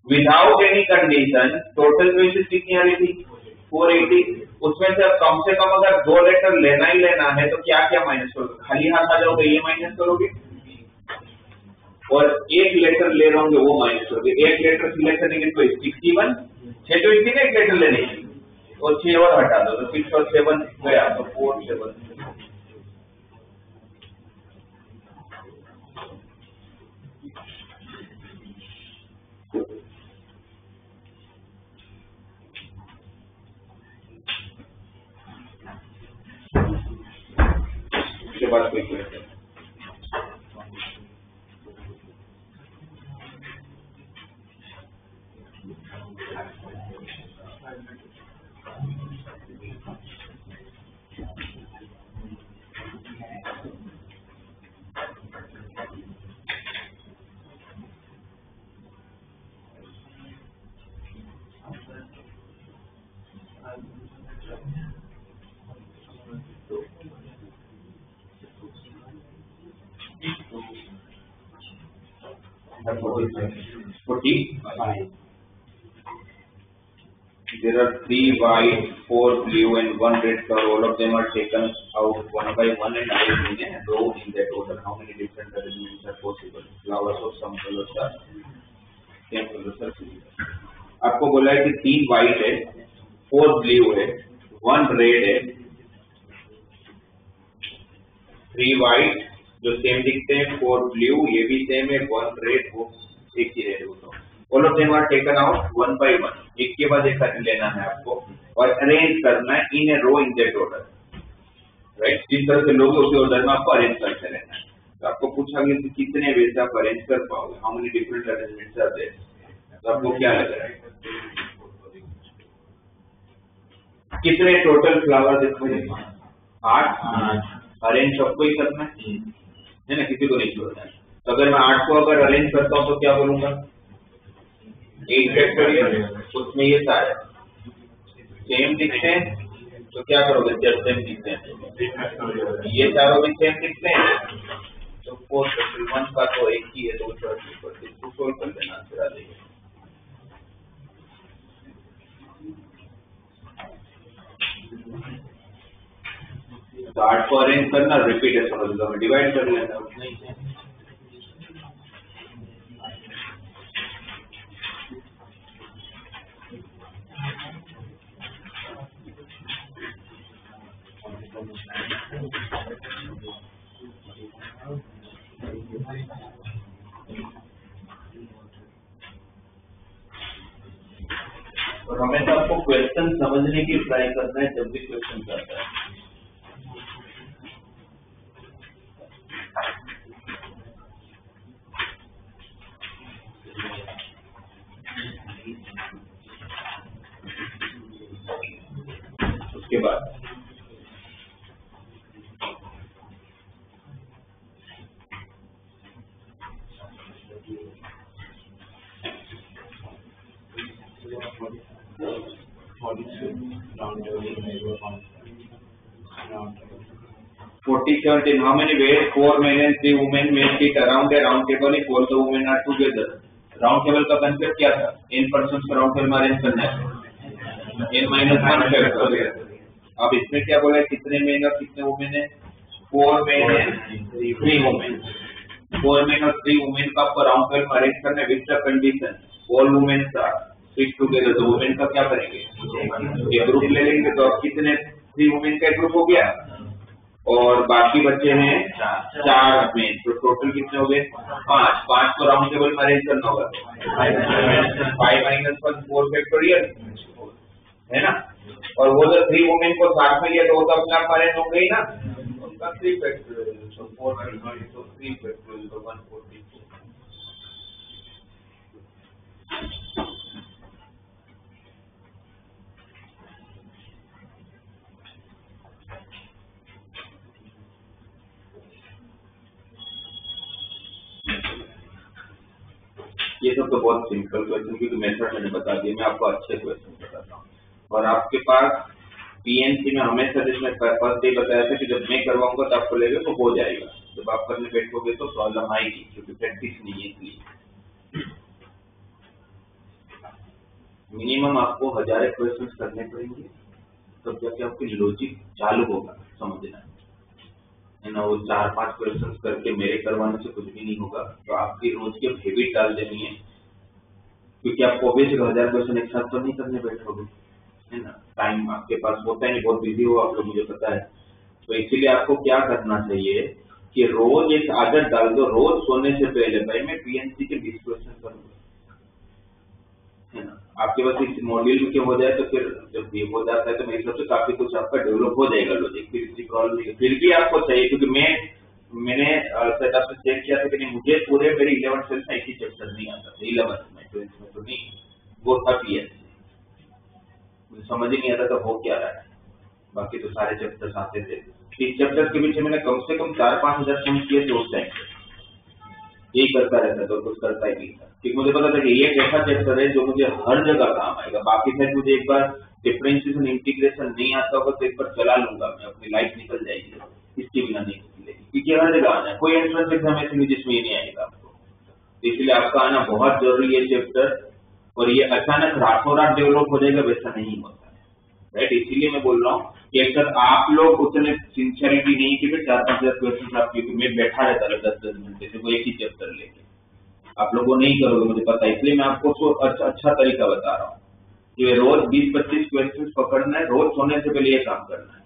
Without any condition total basis कितनी आ रही थी? 480। उसमें से अब कम से कम अगर 2 लेटर लेना ही लेना है तो क्या क्या माइनस करोगे? खाली हाथ आ जाओगे, ये माइनस करोगे, और एक लेटर ले रहे होंगे वो माइनस करोगे। एक लेटर सिलेक्ट करेंगे तो 61, 6 तो इसी में एक लेटर लेने और 6 और हटा दो तो 6 और 7 गया तो 4 7। उसके बाद कोई question? There are 3 white, 4 blue and 1 red color. All of them are taken out one by one and arranged in a row in that order. How many different arrangements are possible? Flowers of some colors are same colors are similar. आपको बोला है कि 3 white है, 4 blue है, 1 red है, 3 white जो same दिखते हैं, 4 blue ये भी सेम है, 1 red वो एक ही है। All of them are taken out one by one. एक के बाद एक लेना है आपको और अरेंज करना है इन a row in that order, right? जिस तरह से लोग उसी ऑर्डर में आपको अरेंज करते रहना है। तो आपको पूछा गया कि कितने वे से आप अरेंज कर पाओगे, how many different arrangements are there, तो आपको क्या लग रहा है कितने टोटल फ्लावर इसमें? 8। अरेंज सबको ही करना है ना, किसी को नहीं छोड़ना है। तो अगर मैं 8 को अगर अरेंज करता हूँ तो क्या बोलूंगा? 8 फैक्टोरियल, उसमें ये सारे सेम दिखते हैं तो क्या करोगे? जब सेम दिखते हैं ये चारों भी सेम दिखते हैं तो 4 फैक्टोरियल 1 का तो एक ही है तो उसको सोल्व कर देना, आंसर आ जाएगा। तो 8 को अरेंज करना, रिपीट है समझ लो, डिवाइड कर लेना उतना ही है। और हमेशा आपको क्वेश्चन समझने की ट्राई करना है जब भी क्वेश्चन आता है। उसके बाद how many ways 4 men and 3 women may sit around a round table if all the women are together? Round table का कंसेप्ट क्या था? n पर्सन्स को राउंड टेबल में अरेंज करना है, n-1 फैक्टोरियल। अब इसमें क्या बोला है? कितने मेन और कितने वुमेन है? 4 मेन एंड 3 वुमेन। 4 मेन और 3 वुमेन का आपको राउंड टेबल में अरेंज करना है with the condition all women are sit together. तो वुमेन का क्या करेंगे? एक ग्रुप ले लेंगे, तो अब कितने? 3 वुमेन का एक ग्रुप हो गया और बाकी बच्चे हैं 4 मेन, तो टोटल कितने हो गए? 5। 5 को राउंड टेबल में अरेंज करना होगा, 5 - 1 4 फैक्टोरियल है ना। और वो जो 3 वुमेन को साथ में लिया तो वो तो अपने आप अरेंज हो गई ना, उनका 3 फैक्टोरियल, तो 4 तो 3 फैक्टोरियल तो 140। ये सब तो बहुत सिंपल क्वेश्चन क्योंकि मेथड मैंने बता दिया, मैं आपको अच्छे क्वेश्चन बताता हूँ। और आपके पास पीएनसी में हमेशा जिसमें फर्स्ट डे बताया था कि जब मैं करवाऊंगा तो आपको लगेगा तो हो जाएगा, जब आप करने बैठोगे तो प्रॉब्लम आएगी क्योंकि प्रैक्टिस नहीं है। इसलिए मिनिमम आपको 1000 क्वेश्चन करने पड़ेंगे तब जाके आपकी लॉजिक चालू होगा समझना है ना। वो 4-5 क्वेश्चन करके मेरे करवाने से कुछ भी नहीं होगा, तो आपकी रोज की हैबिट डाल देनी है क्योंकि आपको ऑब्वियसली 1000 क्वेश्चन एक साथ तो नहीं करने बैठोगे है ना, टाइम आपके पास होता है नहीं, बहुत बिजी हो आप लोग, मुझे पता है। तो इसीलिए आपको क्या करना चाहिए कि रोज एक आदत डाल दो, रोज सोने से पहले भाई मैं पीएनसी के 20 क्वेश्चन करूंगा है ना। आपके पास इस मॉड्यूल के हो जाए तो फिर जब ये हो जाता है तो मेरे हिसाब से काफी कुछ आपका डेवलप हो जाएगा लॉजिक, फिर इसकी प्रॉब्लम नहीं। फिर भी आपको चाहिए क्योंकि मैंने सेटअप से चेक किया था कि नहीं मुझे पूरे मेरे 11th 12th में एक ही चैप्टर नहीं आता था, 11th में 12th में तो नहीं, वो था पीएनसी, मुझे समझ ही नहीं आता था हो क्या रहा है, बाकी तो सारे चैप्टर्स आते थे। इस चैप्टर के पीछे मैंने कम से कम 4-5 हजार सम किए थे उस टाइम, यही करता रहता था, कुछ करता ही नहीं था क्योंकि मुझे पता था कि ये एक ऐसा चैप्टर है जो मुझे हर जगह काम आएगा। बाकी शायद मुझे एक बार डिफरेंशिएशन इंटीग्रेशन नहीं आता होगा तो एक बार चला लूंगा मैं, अपनी लाइफ निकल जाएगी, इसके बिना नहीं निकलेगी क्योंकि हर जगह आना है। कोई एंट्रेंस एग्जाम ऐसे नहीं जिसमें ये नहीं आएगा आपको, इसलिए आपका आना बहुत जरूरी है चैप्टर। और ये अचानक रातों रात डेवलप हो जाएगा वैसा नहीं होता है, राइट। इसीलिए मैं बोल रहा हूँ कि अक्सर आप लोग उतने सिंसियरिटी नहीं कि 4-5 हजार क्वेश्चन आप मैं बैठा रहता है 10-10 घंटे से वो एक ही चैप्टर लेके, आप लोग वो नहीं करोगे मुझे पता है। इसलिए मैं आपको अच्छा तरीका बता रहा हूँ कि रोज 20-25 क्वेश्चन पकड़ना है, रोज सोने से पहले ये काम करना है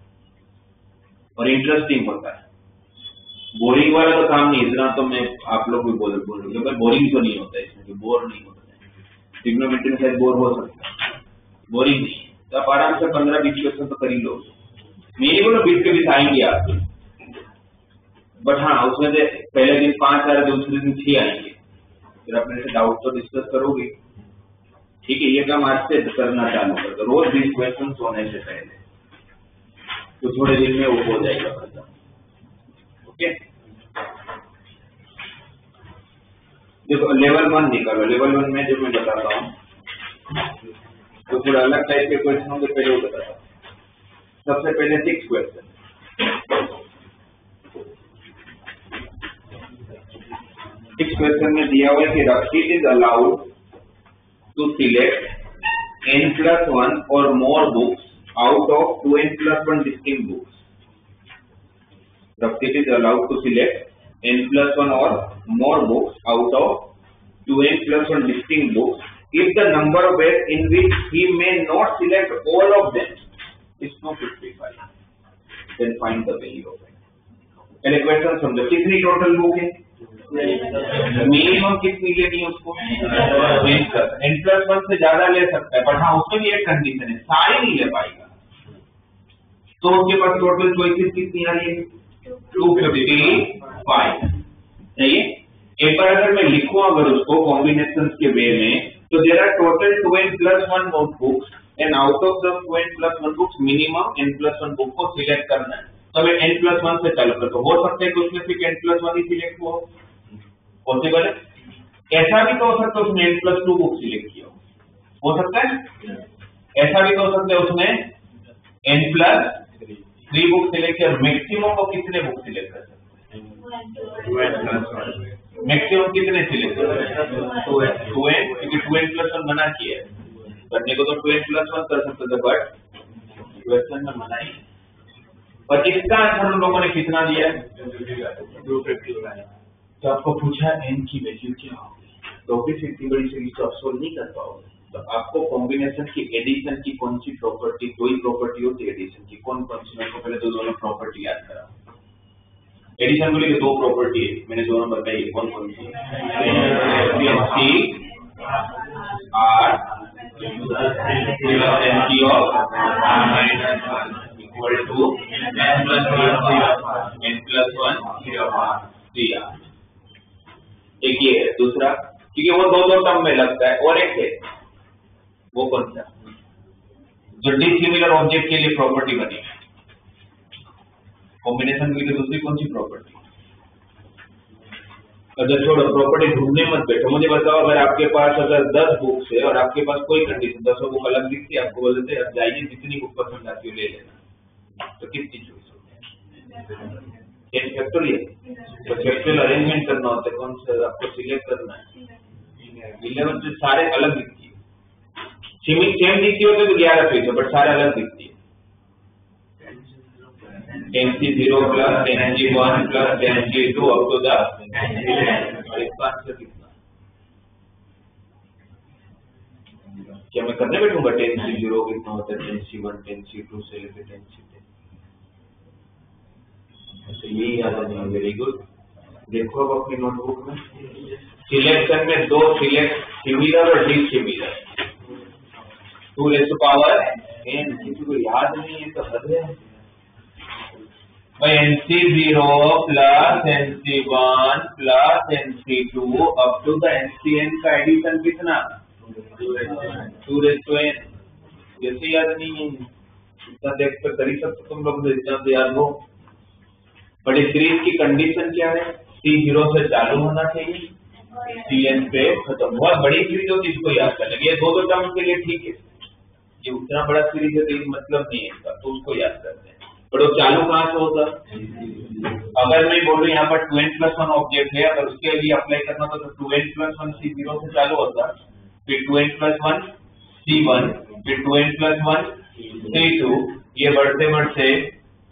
और इंटरेस्टिंग होता है। बोरिंग वाला तो काम नहीं, इतना तो मैं आप लोग भी बोल रहे बोरिंग तो नहीं होता है इसमें, बोर नहीं होता है। ट्रिग्नोमेट्री में शायद बोर हो सकता है, बोरिंग नहीं है, तो आप आराम से 15-20 क्वेश्चन तो कर ही लो, मेरी बोलो 20 के 20 आएंगे आपके। बट हाँ उसमें से पहले दिन 5 आए, दूसरे दिन 6 आएंगे, फिर अपने से डाउट तो डिस्कस करोगे, ठीक है। ये काम आज से करना चालू कर दो, रोज 20 क्वेश्चन होने से पहले, तो थोड़े दिन में वो हो जाएगा खत्म, ओके। देखो लेवल 1 निकालो, लेवल 1 में जो मैं बताता हूँ तो थोड़ा अलग टाइप के क्वेश्चन होंगे, पहले वो बताता हूँ। सबसे पहले 6 क्वेश्चन, 6 क्वेश्चन में दिया हुआ है कि Rakshit is allowed to select n+1 or more books out of 2n+1 distinct books. Rakshit is allowed to select n+1 or more books out of 2n+1 distinct books if the number of ways in which he may not select all of them is not 55. Then find the value of it. पहले question समझो, कितनी total book है, minimum कितनी लेनी है उसको, n+1 से ज्यादा ले सकता है, पर हाँ उसमें भी एक कंडीशन है, सारी नहीं ले पाएगा, तो उसके पास टोटल चॉइसेस कितनी आ रही है 255, सही है। एक बार अगर मैं लिखूं अगर उसको कॉम्बिनेशन के वे में, तो there are total 2n+1 notebooks and out of the 2n+1 books minimum n+1 book को सिलेक्ट करना है। तो मैं n+1 से चालू करता हूं, हो सकता है कि उसमें सिर्फ n+1 ही सिलेक्ट हो, पॉसिबल है। ऐसा भी तो हो सकता है उसने n+2 बुक सिलेक्ट किया हो सकता है। ऐसा भी तो हो सकता है उसने n+3 बुक सिलेक्ट किया। मैक्सिमम को कितने बुक सिलेक्ट कर सकते हैं, मैक्सिमम कितने सिलेक्ट कर सकते हैं 2n, क्योंकि 2n+1 मना किया है करने को, तो 2n+1 कर सकते थे, बट क्वेश्चन में मना ही। और इसका आंसर हम लोगों ने कितना दिया है 255। तो आपको पूछा n की वैल्यू क्या होगी, तो भी इतनी बड़ी सीरीज तो आप सोल्व नहीं कर पाओगे। तो आपको कॉम्बिनेशन की एडिशन की कौन सी प्रॉपर्टी, दो ही प्रॉपर्टी होती है एडिशन की, कौन कौन सी, मैं पहले तो दोनों प्रॉपर्टी याद करा। एडिशन को लेकर 2 प्रॉपर्टी है, मैंने दोनों बताई, कौन कौन सी, एक ये है। दूसरा क्योंकि वो दो टर्म में लगता है, और एक है वो कौन सा जो डिसिमिलर ऑब्जेक्ट के लिए प्रॉपर्टी बनी है, कॉम्बिनेशन के लिए दूसरी कौन सी प्रॉपर्टी, अच्छा छोड़ो, प्रॉपर्टी ढूंढने मत बैठो, मुझे बताओ अगर आपके पास अगर 10 बुक्स है और आपके पास कोई कंडीशन 10 बुक अलग दिखती है, आपको बोलते हैं अब जाइए जितनी बुक पसंद आती है ले लेना, तो किसकी चॉइस होगी? एक फैक्टोरियल, तो फैक्टोरियल अरेंजमेंट करना होता है, कौन सा आपको सिलेक्ट करना है? 11 से सारे अलग दिखती है, सेम दिखती होती तो 11 फीस है, बट सारे अलग दिखती है। 10C0 plus 10C1 plus 10C2 up to the इसका आंसर कितना? क्या मैं करने बैठूंगा 10C0 कितना होता है, 10C1 10C2 से लेकर 10C10? अच्छा यही याद नहीं है, वेरी गुड। देखो अब अपनी नोटबुक में सिलेक्शन में 2 सिलेक्ट सिमिलर और dissimilar 2 raise to power n, किसी को याद नहीं है तो हद है भाई। NC0 plus NC1 plus NC2 up to the NCN का एडिशन कितना? 2 रेज़ टू n। जैसे याद नहीं है इतना देख कर कर ही सकते तुम लोग, इतना तो याद हो। बट इस सीरीज की कंडीशन क्या है? C0 से चालू होना चाहिए, CN पे खत्म। बहुत बड़ी सीरीज होती है, इसको याद कर लेंगे। 2 टर्म के लिए ठीक है, ये उतना बड़ा सीरीज है तो मतलब नहीं है इसका, तो उसको याद करते हैं। बट वो चालू कहाँ से होगा? अगर मैं बोलूँ यहाँ पर 2n+1 ऑब्जेक्ट है, अगर उसके लिए अप्लाई करना होता तो 2n+1 C0 से चालू होता, फिर 2n+1 C1, फिर 2n+1 C2, ये बढ़ते बढ़ते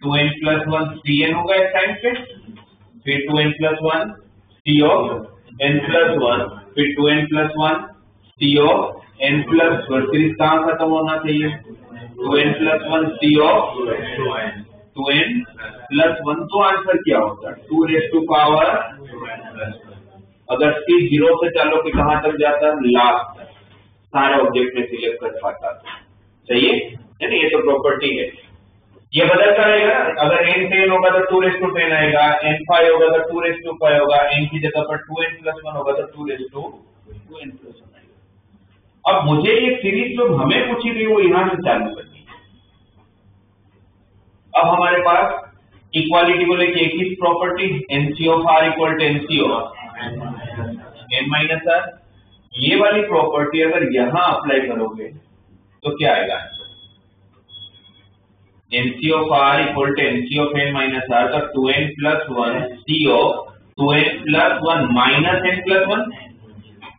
2n+1 Cn होगा एक टाइम पे, फिर 2n+1 CN+1, फिर 2n+1 CN+1। सीरीज कहाँ खत्म होना चाहिए? 2n+1 2n+1। तो आंसर क्या होता है? 2 रेज़ टू पावर। अगर C0 से चालू के कहां तक जाता है? लास्ट तक, सारे ऑब्जेक्ट में सिलेक्ट कर पाता है। सही है ना? ये तो प्रॉपर्टी है। ये बदलता रहेगा, अगर n 10 होगा तो 2 रेज़ टू 10 आएगा, n 5 होगा तो 2 रेज़ टू 5 होगा, n की जगह पर 2n+1 होगा तो 2 रेज़ टू 2n+1 आएगा। अब मुझे ये सीरीज जो हमें पूछी गई वो यहां से चालू करनी है। अब हमारे पास इक्वालिटी को लेके एक ही property, NC of R equal to NC of n minus r। ये वाली प्रॉपर्टी अगर यहां अप्लाई करोगे तो क्या आएगा answer? NC of R equal to NC of n minus r, तो 2n+1 C of 2n+1 minus n+1,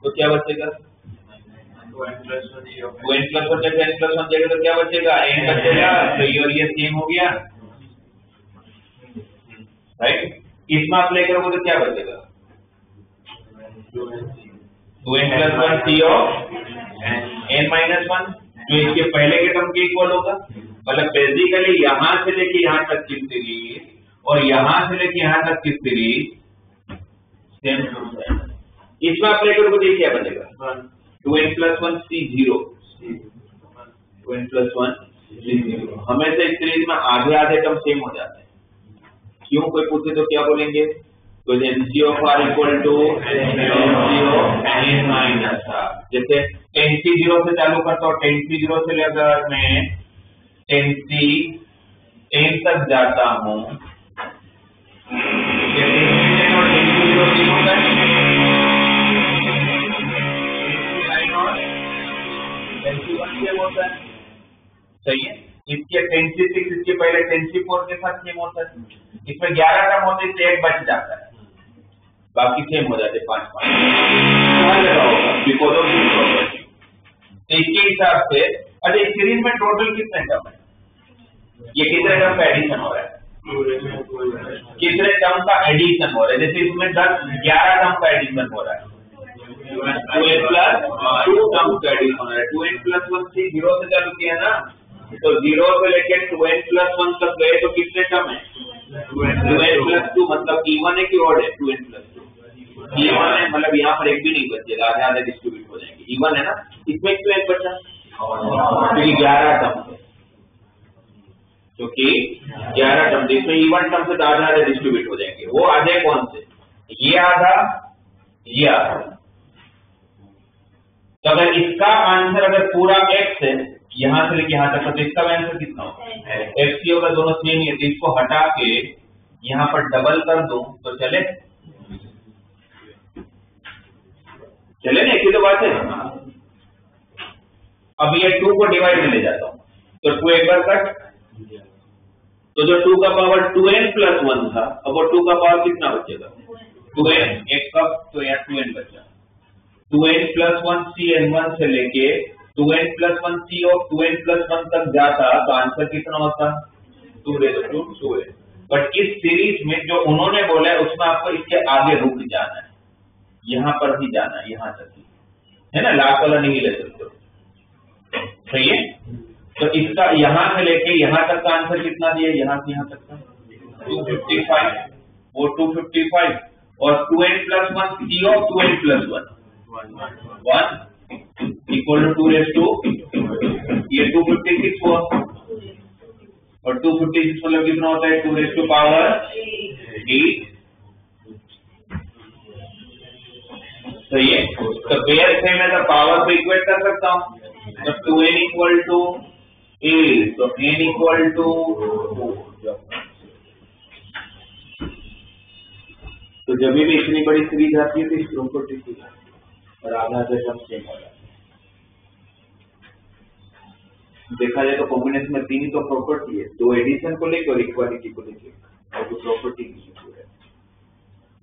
तो क्या बचेगा? 2n+1 जब n+1 देगा तो क्या बचेगा? n बचेगा। तो ये और ये सेम हो गया, राइट? इसमें अप्लाई करोगे तो क्या बचेगा? 2n+1 C of n minus 1, जो इसके पहले के टर्म के इक्वल होगा। मतलब बेसिकली यहां से लेके यहां तक की सीरीज और यहां से लेके यहां तक की सीरीज सेम है। इसमें अप्लाई करोगे तो क्या बचेगा? 2n+1 C0, 2n+1 C0। हमेशा इस सीरीज में आधे आधे टर्म सेम हो जाते हैं। क्यों? कोई पूछे तो क्या बोलेंगे? तो NC of R equal to NC of n minus r। जैसे 10C0 से चालू करता हूँ, 10C0 से लेकर मैं 10C10 तक जाता हूँ, सही है। इसके 10C6 इसके पहले 10C4 के साथ सेम होता है। इसमें 11 टर्म होते हैं, एक बच जाता है, बाकी सेम हो जाते 5-5। Because of this property. इसके हिसाब से अच्छा इस सीरीज में टोटल कितने टर्म है? ये कितने टर्म का एडिशन हो रहा है? कितने टर्म का एडिशन हो रहा है? जैसे इसमें 11 टर्म का एडिशन हो रहा है, 2n+2 टर्म का एडिशन हो रहा है। 2n+1 से 0 से चालू किया ना, तो 0 से लेकर 2n+1 तक गए तो कितने टर्म है? 2n+2। मतलब इवन है कि ऑड है? 2n+2 इवन है, मतलब यहाँ पर एक भी नहीं बचेगा, आधे आधे डिस्ट्रीब्यूट हो जाएंगे। इवन है ना, इसमें क्यों एक बचा? क्योंकि 11 टर्म है, क्योंकि 11 टर्म, जिसमें इवन टर्म से आधे आधे डिस्ट्रीब्यूट हो जाएंगे। वो आधे कौन से? ये आधा, ये आधा। तो अगर इसका आंसर अगर पूरा x है यहां से लेके यहां तक, तो इसका आंसर कितना होगा? x होगा, दोनों सेम ही है। तो इसको हटा के यहां पर डबल कर दो तो चले, चले ना, एक ही तो बात है। अब ये 2 को डिवाइड में ले जाता हूँ तो 2 एक बार कट, तो जो 2 का पावर 2n प्लस 1 था, अब वो 2 का पावर कितना बचेगा 2n, एक कप, तो यहाँ 2n बचा। 2n प्लस 1 Cn1 से लेके 2n plus 1 C of 2n plus 1 तक जाता तो आंसर कितना होता 2n। बट इस सीरीज में जो उन्होंने बोला है उसमें आपको इसके आगे रुक जाना है, यहाँ पर ही जाना है, यहाँ तक ही है ना, लास्ट वाला नहीं ले सकते, सही है। तो इसका यहाँ से लेके यहाँ तक का आंसर कितना दिया, यहाँ से यहाँ तक का 255, वो 255 और 2n plus 1 C of 2n plus 1 equal to 2 ये 256 हुआ, और 256 मतलब कितना होता है 2 रेज़ टू पावर 8, सही है। तो पेयर से मैं तो पावर को इक्वेट कर सकता हूँ, तो 2n इक्वल टू 8, तो n इक्वल टू 4। तो जब भी इतनी बड़ी सीरीज आती है तो इस प्रॉपर्टी की और आधा से सब सेम हो जाता है। देखा जाए तो कॉम्बिनेशन में 3 ही तो प्रॉपर्टी है, 2 एडिशन को लेकर और इक्वालिटी को लेकर और 2 प्रॉपर्टी की है।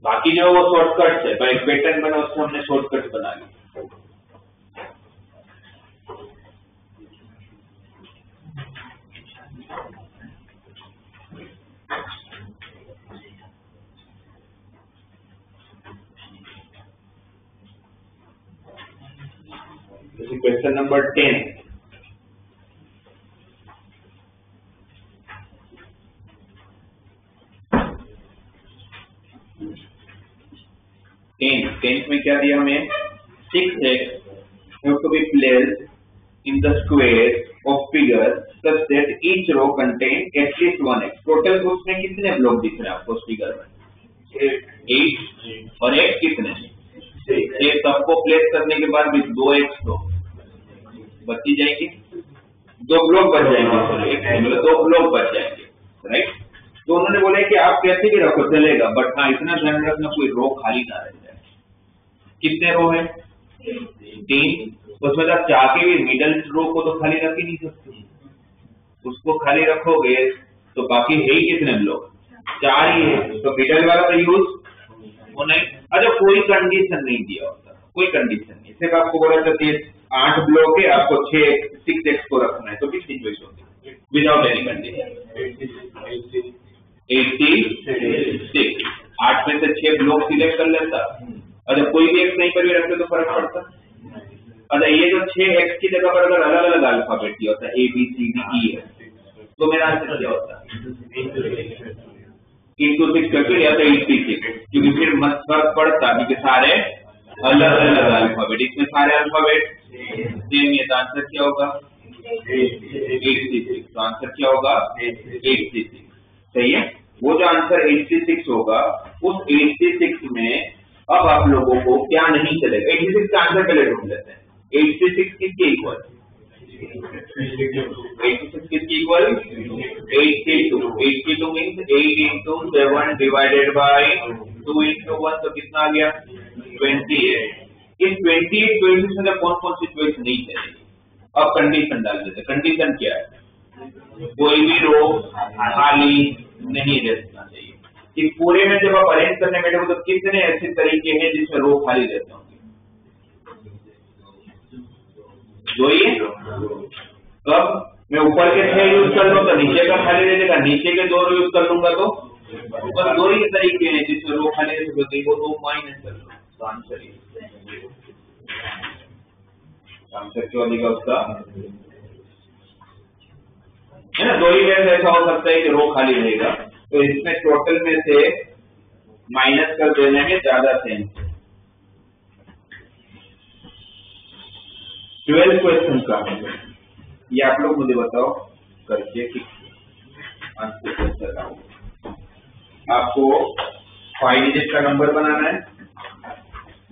बाकी जो वो शॉर्टकट्स है, भाई पैटर्न बना उससे हमने शॉर्टकट बना ली। क्वेश्चन नंबर 10, टेंथ में क्या दिया हमें 6x have to be placed in the square of figure such that each row contain at least 1x। Total उसमें कितने ब्लॉक दिख रहे हैं आपको फिगर में 8 और x कितने 6। सबको प्लेस करने के बाद भी 2x तो बची जाएंगे, 2 ब्लॉक बच जाएंगे, मतलब 2 ब्लॉक बच जाएंगे, राइट। तो उन्होंने बोला कि आप कैसे भी रखो चलेगा, बट हाँ इतना ध्यान रखना कोई रो खाली ना रह जाए। कितने रो है 3, उसमें आप चाह के भी मिडल रो को तो खाली रख ही नहीं सकते, उसको खाली रखोगे तो बाकी है ही कितने ब्लॉक 4 ही है, तो मिडल वाला तो यूज वो नहीं। अच्छा कोई कंडीशन नहीं दिया होता, कोई कंडीशन नहीं, सिर्फ आपको बोला जाता है 8 ब्लॉक है, आपको 6x को रखना है, तो कितनी चॉइस होगी विदाउट एनी कंडीशन 86। 8 में से 6 ब्लॉक सिलेक्ट कर लेता, अच्छा कोई भी x नहीं पर भी रखते तो फर्क पड़ता। अच्छा ये जो 6x की जगह पर अगर अलग अलग अल्फाबेट दिया होता है ABCDE है, तो मेरा आंसर क्या होता into 6 करके या तो 86, क्योंकि फिर मत फर्क पड़ता क्योंकि सारे अलग अलग अल्फाबेट, इसमें सारे अल्फाबेट सेम है, तो आंसर क्या होगा 86। तो आंसर क्या होगा 86, सही है। वो जो आंसर 86 होगा, उस 86 में अब आप लोगों को क्या नहीं चलेगा, 86 का आंसर पहले ढूंढ लेते हैं। 86 किसके इक्वल 86 किसके equal 82 means 8 into 7 divided by 2 into 1, तो कितना आ गया 28। इस 28 26 में कौन कौन सी चॉइस नहीं चलेगी, अब कंडीशन डाल देते। कंडीशन क्या है, कोई भी रो खाली नहीं रहना चाहिए। इस पूरे में जब आप अरेंज करने बैठे तो कितने ऐसे तरीके हैं जिसमें रो खाली रहते होंगे, जो ये कब मैं ऊपर के 6 यूज कर लूँ तो नीचे का खाली रह जाएगा, नीचे के 2 रो यूज कर लूंगा तो बस 2 ही तरीके हैं जिसमें रो खाली रह सकते हैं, वो 2 माइनस कर लो तो आंसर क्यों देगा उसका है ना। 2 ही में ऐसा हो सकता है कि रो खाली रहेगा, तो इसमें टोटल में से माइनस कर देने में ज्यादा सेंस है। 12 क्वेश्चन का ये आप लोग मुझे बताओ करके कि आंसर आपको 5 डिजिट का नंबर बनाना है,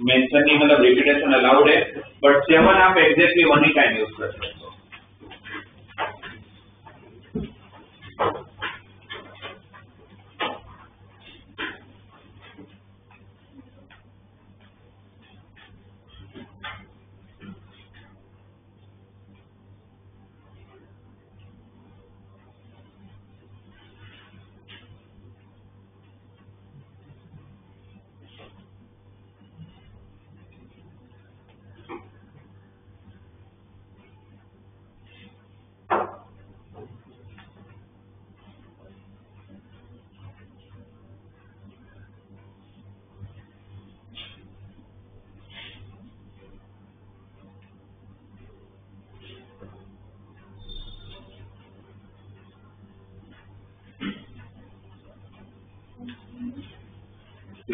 मेंशन नहीं मतलब रिपीटेशन अलाउड है, बट 7 आप एग्जैक्टली 1 ही टाइम यूज कर सकते हो।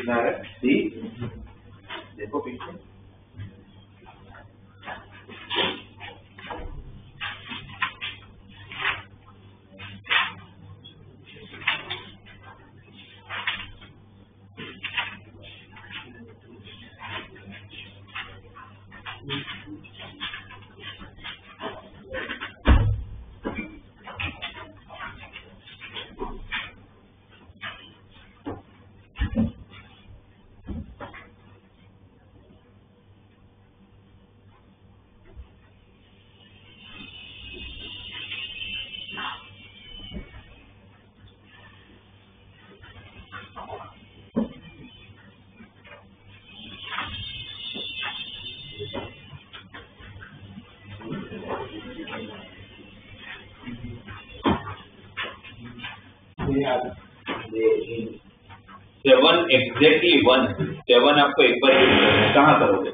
कितना है सी, देखो पीछे सेवन एग्जैक्टली वन, सेवन आपको एक बार कहाँ करोगे?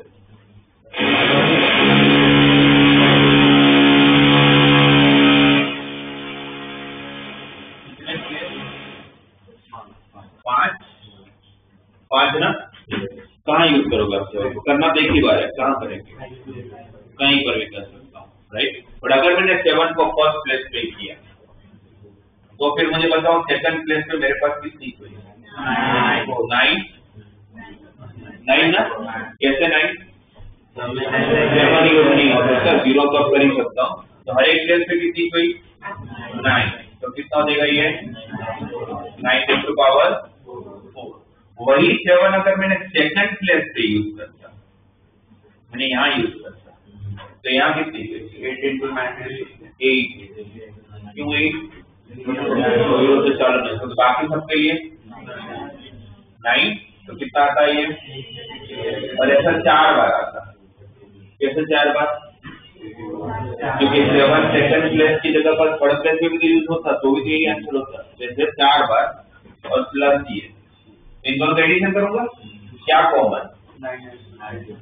पांच ना, कहाँ यूज करोगे आप सेवन? करना तो एक ही बार है, कहाँ करेंगे? कहीं पर भी कर सकता हूँ, राइट। बट अगर मैंने सेवन को फर्स्ट प्लेस पे किया तो फिर मुझे बताओ सेकंड प्लेस पे मेरे पास कितनी हुई? नाइन, नाइन ना, कैसे नाइन? सेवन यूज नहीं हो सकता, जीरो तो कर ही सकता हूँ, तो हर एक प्लेस पे कितनी हुई? नाइन, तो कितना हो जाएगा ये? 9 टू पावर 4। वही सेवन अगर मैंने सेकंड प्लेस पे यूज करता, मैंने यहाँ यूज करता, तो यहाँ कितनी हुई? 8 इंटू 8, क्यों 8? तो चालू नहीं, तो बाकी सबके लिए 9, तो कितना आता है ये? और ऐसा 4 बार आता। कैसे 4 बार? क्योंकि सेवन सेकंड प्लेस की जगह पर थर्ड प्लेस में भी तो यूज होता, तो भी यही आंसर होता। जैसे 4 बार और प्लस ये, इन दोनों का एडिशन करूंगा, क्या कॉमन?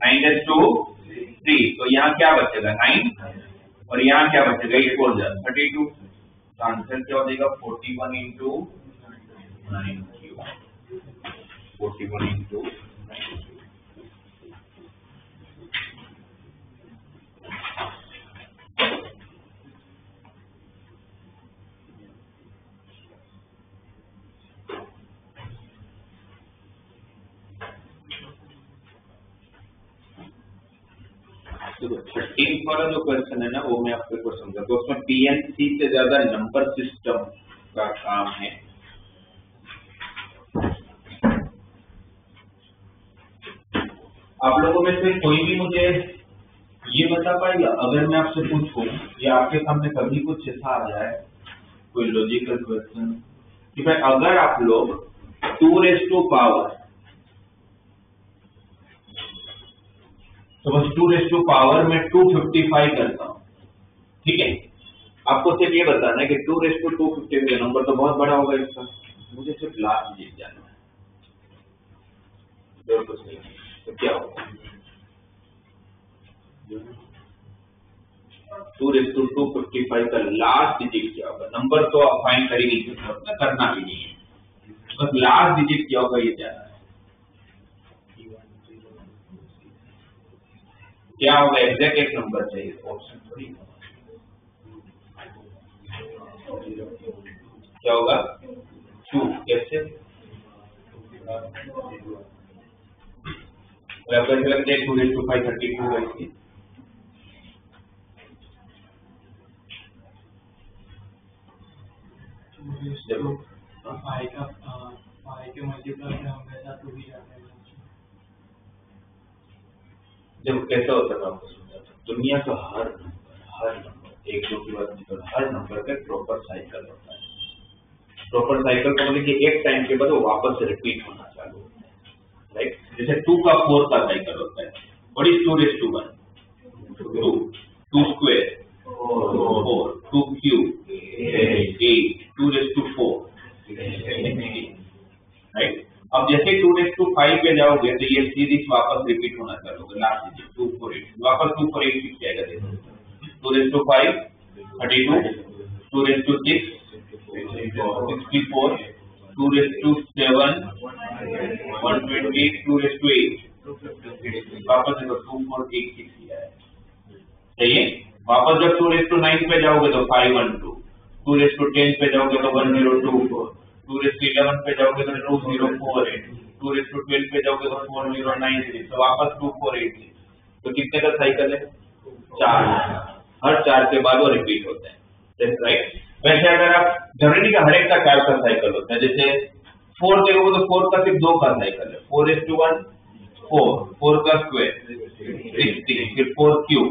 9 टू 3, तो यहाँ क्या बचेगा? 9, और यहाँ क्या बचेगा? 8 4 जा 32, तो आंसर क्या हो जाएगा? 41 इंटू 9, 41 इंटू 9। तो 13 वाला जो क्वेश्चन है ना, वो मैं आपको क्वेश्चन करता हूँ, उसमें पीएनसी से ज्यादा नंबर सिस्टम का काम है। आप लोगों में से कोई भी मुझे ये बता पाएगा, अगर मैं आपसे पूछूं या आपके सामने कभी कुछ ऐसा आ जाए, कोई लॉजिकल क्वेश्चन कि भाई अगर आप लोग 2 पावर, तो बस 2 पावर में 255 करता हूं, ठीक है, आपको सिर्फ ये बताना है कि 2 नंबर तो बहुत बड़ा होगा इसका, मुझे सिर्फ लास्ट डिजिट जानना है, और कुछ नहीं। तो क्या होगा? 2 का लास्ट डिजिट क्या होगा? नंबर तो आप फाइंड कर ही नहीं सकते, करना भी नहीं है, बस लास्ट डिजिट क्या होगा ये जानना है। क्या होगा? एग्जैक्ट एक नंबर चाहिए, ऑप्शन थोड़ी। क्या होगा? 2, कैसे? कैसे लगते हैं? 2 32 है। जब कैसा होता है आपको समझाता हूं, दुनिया का हर नंबर 1 2 की बात नहीं कर, हर नंबर का प्रॉपर साइकिल होता है। प्रॉपर साइकिल का मतलब कि एक टाइम के बाद वो वापस से रिपीट होना चालू होता है, राइट। जैसे 2 का 4 का साइकिल होता है। What is 2 1? 2 square 4, 2 cube 8, 2 4, right. अब जैसे 2 पे जाओगे तो ये सीरीज वापस रिपीट होना चालू होगा, लास्ट डिजिट 248, वापस 248 लिख जाएगा। देखो 2 5 32, 2 6 64, 2⁷ 120 2⁸ वापस देखो 2486 किया है, सही है। वापस जब 2⁹ पे जाओगे तो 512, 2⁻10 पे जाओगे तो 1024, 2⁻11 पे जाओगे तो 2048, 2⁻12 पे जाओगे तो 4096, तो वापस 2486। तो कितने का साइकिल है? 4। हर 4 के बाद वो रिपीट होता है, राइट। वैसे अगर आप जनरली का हर एक का 4 का साइकिल होता है, जैसे 4 देखोगे तो 4 का सिर्फ 2 का साइकिल है, 4:1 4, 4 का स्क्वायर 60, फिर 4 क्यूब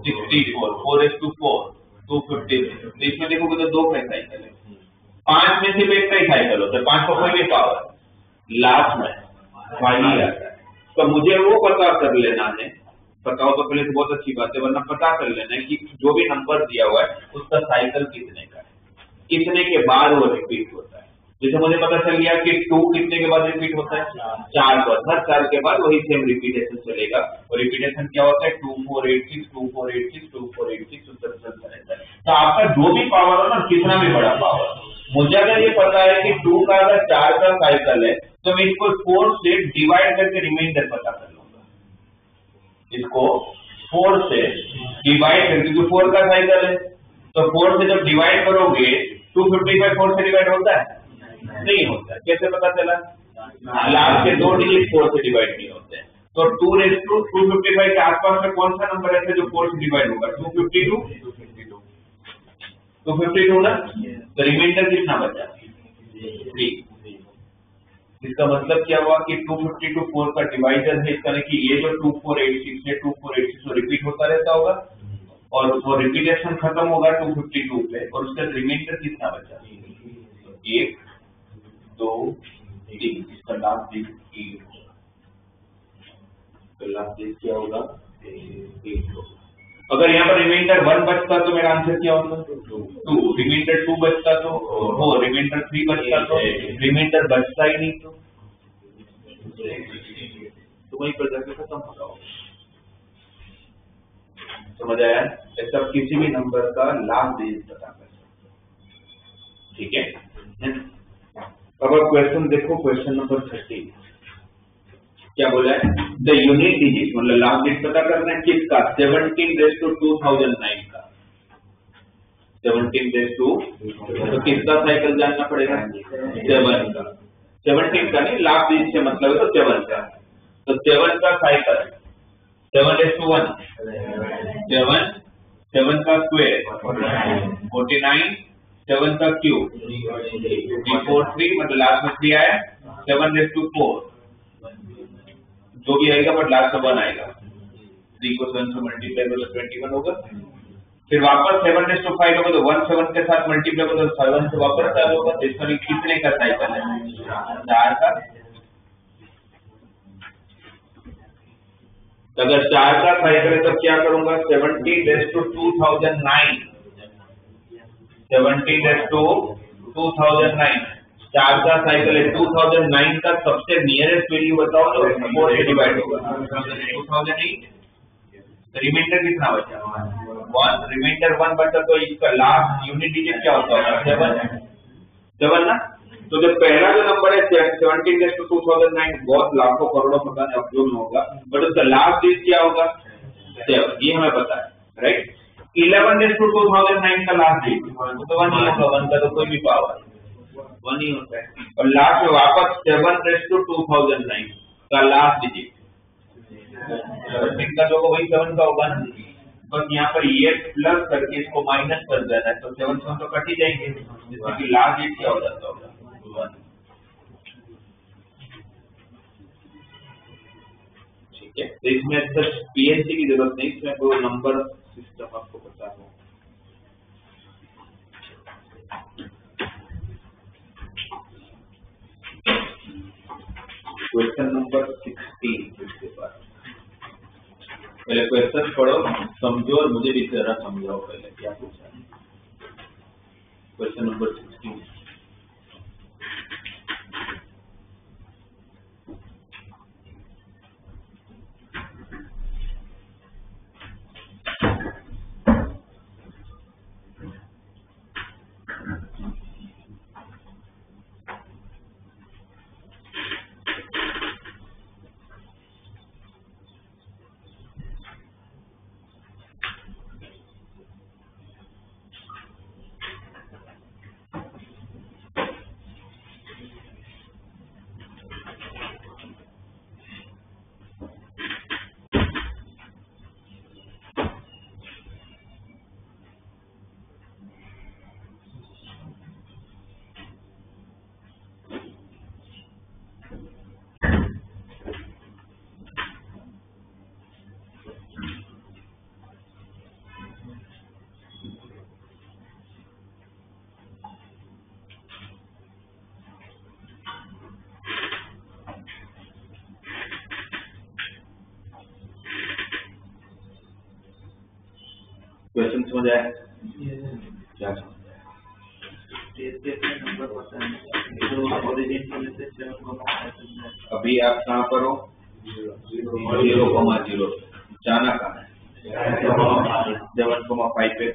64, 4:4 256। इसमें देखोगे तो 2 का साइकिल है। 5 में सिर्फ एक का ही साइकिल होता है, 5 का कोई भी पावर, लास्ट में 5 ही आता है। तो मुझे वो पता कर लेना है, पता हो तो पहले तो बहुत अच्छी बात है, वरना पता कर लेना है कि जो भी नंबर दिया हुआ है उसका साइकिल कितने का है, कितने के बाद वो रिपीट होता है। जैसे मुझे पता चल गया कि 2 कितने के बाद रिपीट होता है? 4 बार। हर 4 के बाद वही सेम रिपीटेशन चलेगा। और रिपीटेशन क्या होता है? 2486 2486 2486 चलता रहता है। तो आपका जो भी पावर हो ना, कितना भी बड़ा पावर, मुझे अगर ये पता है कि 2 का अगर 4 का साइकिल है तो मैं इसको 4 से डिवाइड करके रिमाइंडर पता कर लूंगा। इसको 4 से डिवाइड करके, क्योंकि 4 का साइकिल है तो 4 से जब डिवाइड करोगे 255 4 से डिवाइड होता है? नहीं होता। कैसे पता चला? लास्ट के 2 डिजिट 4 से डिवाइड नहीं होते हैं। तो 2:255 के आसपास में कौन सा नंबर है जो 4 से डिवाइड होगा? 252 ना। तो रिमाइंडर कितना बचा? 3। इसका मतलब क्या हुआ कि 252 4 का डिवाइडर है, इसका कि ये जो 2486 है 2486 तो रिपीट होता रहता होगा और वो रिपीटेशन खत्म होगा 252 पे, और उसका रिमाइंडर कितना बचा? 1 2 3। इसका लास्ट डिजिट 8 होगा। तो लास्ट डिजिट क्या होगा? 8 होगा। अगर यहाँ पर रिमाइंडर 1 बचता तो मेरा आंसर क्या होता? 2। रिमाइंडर 2 बचता तो वो, रिमाइंडर 3 बचता तो, रिमाइंडर बचता ही नहीं तो वही पर जाके खत्म होगा। समझ आया? ऐसा किसी भी नंबर का लास्ट डिजिट पता कर सकते, ठीक है। अब क्वेश्चन देखो, क्वेश्चन नंबर 13 क्या बोला है? द यूनिट डिजिट, मतलब लास्ट डिजिट पता करना है किसका? 17:2009 का। 17:2 तो किसका साइकिल जानना पड़ेगा? 7 का। 17 का नहीं, लास्ट डिजिट से मतलब है तो 7 का। तो 7 का साइकिल 7:1 7 का स्क्वायर 49, 7 का क्यूब 343, मतलब लास्ट में 3 आया। 7:4 जो भी आएगा बट लास्ट में 1 आएगा। 3 को 7 से मल्टीप्लाई करो तो 21 होगा। फिर वापस 7:5 होगा तो 1 7 के साथ मल्टीप्लाई करो तो 7 से वापस चालू होगा। इसमें कितने का साइकिल है? 4 का। अगर 4 का साइकिल है तो क्या करूंगा? 17:2009 17:2009 4 का साइकिल है। 2009 का सबसे नियरेस्ट वैल्यू बताओ तो 4 से डिवाइड होगा। 2008। रिमाइंडर कितना बचा? 1। रिमाइंडर 1 बचा तो इसका लास्ट यूनिट डिजिट क्या होता होगा? 7 ना। तो जो पहला जो नंबर है 17:2009 बहुत लाखों करोड़ों पता नहीं अब जो में होगा, बट उसका लास्ट डिजिट क्या होगा? 7। ये हमें पता है, राइट। 11:2009 का लास्ट डिजिट तो 1 ही होगा। 1 का तो कोई भी पावर 1 ही होता है। और लास्ट में वापस 7:2009 का लास्ट डिजिट 7 का जो वही 7 का होगा ना। बस यहाँ पर ये प्लस करके इसको माइनस कर देना है तो 7 तो कट ही जाएंगे, जिससे कि लास्ट डिजिट क्या हो जाता होगा? 1। ठीक है। तो इसमें पीएनसी की जरूरत नहीं, इसमें कोई नंबर सिस्टम आपको पता हो। क्वेश्चन नंबर 16 इसके बाद पहले क्वेश्चन पढ़ो, समझो और मुझे भी जरा समझाओ पहले क्या पूछा है। Question number 16। क्वेश्चन समझ आया? क्या समझ अभी आप कहाँ पर हो? 0,0 जाना कहाँ है? 7,5 पे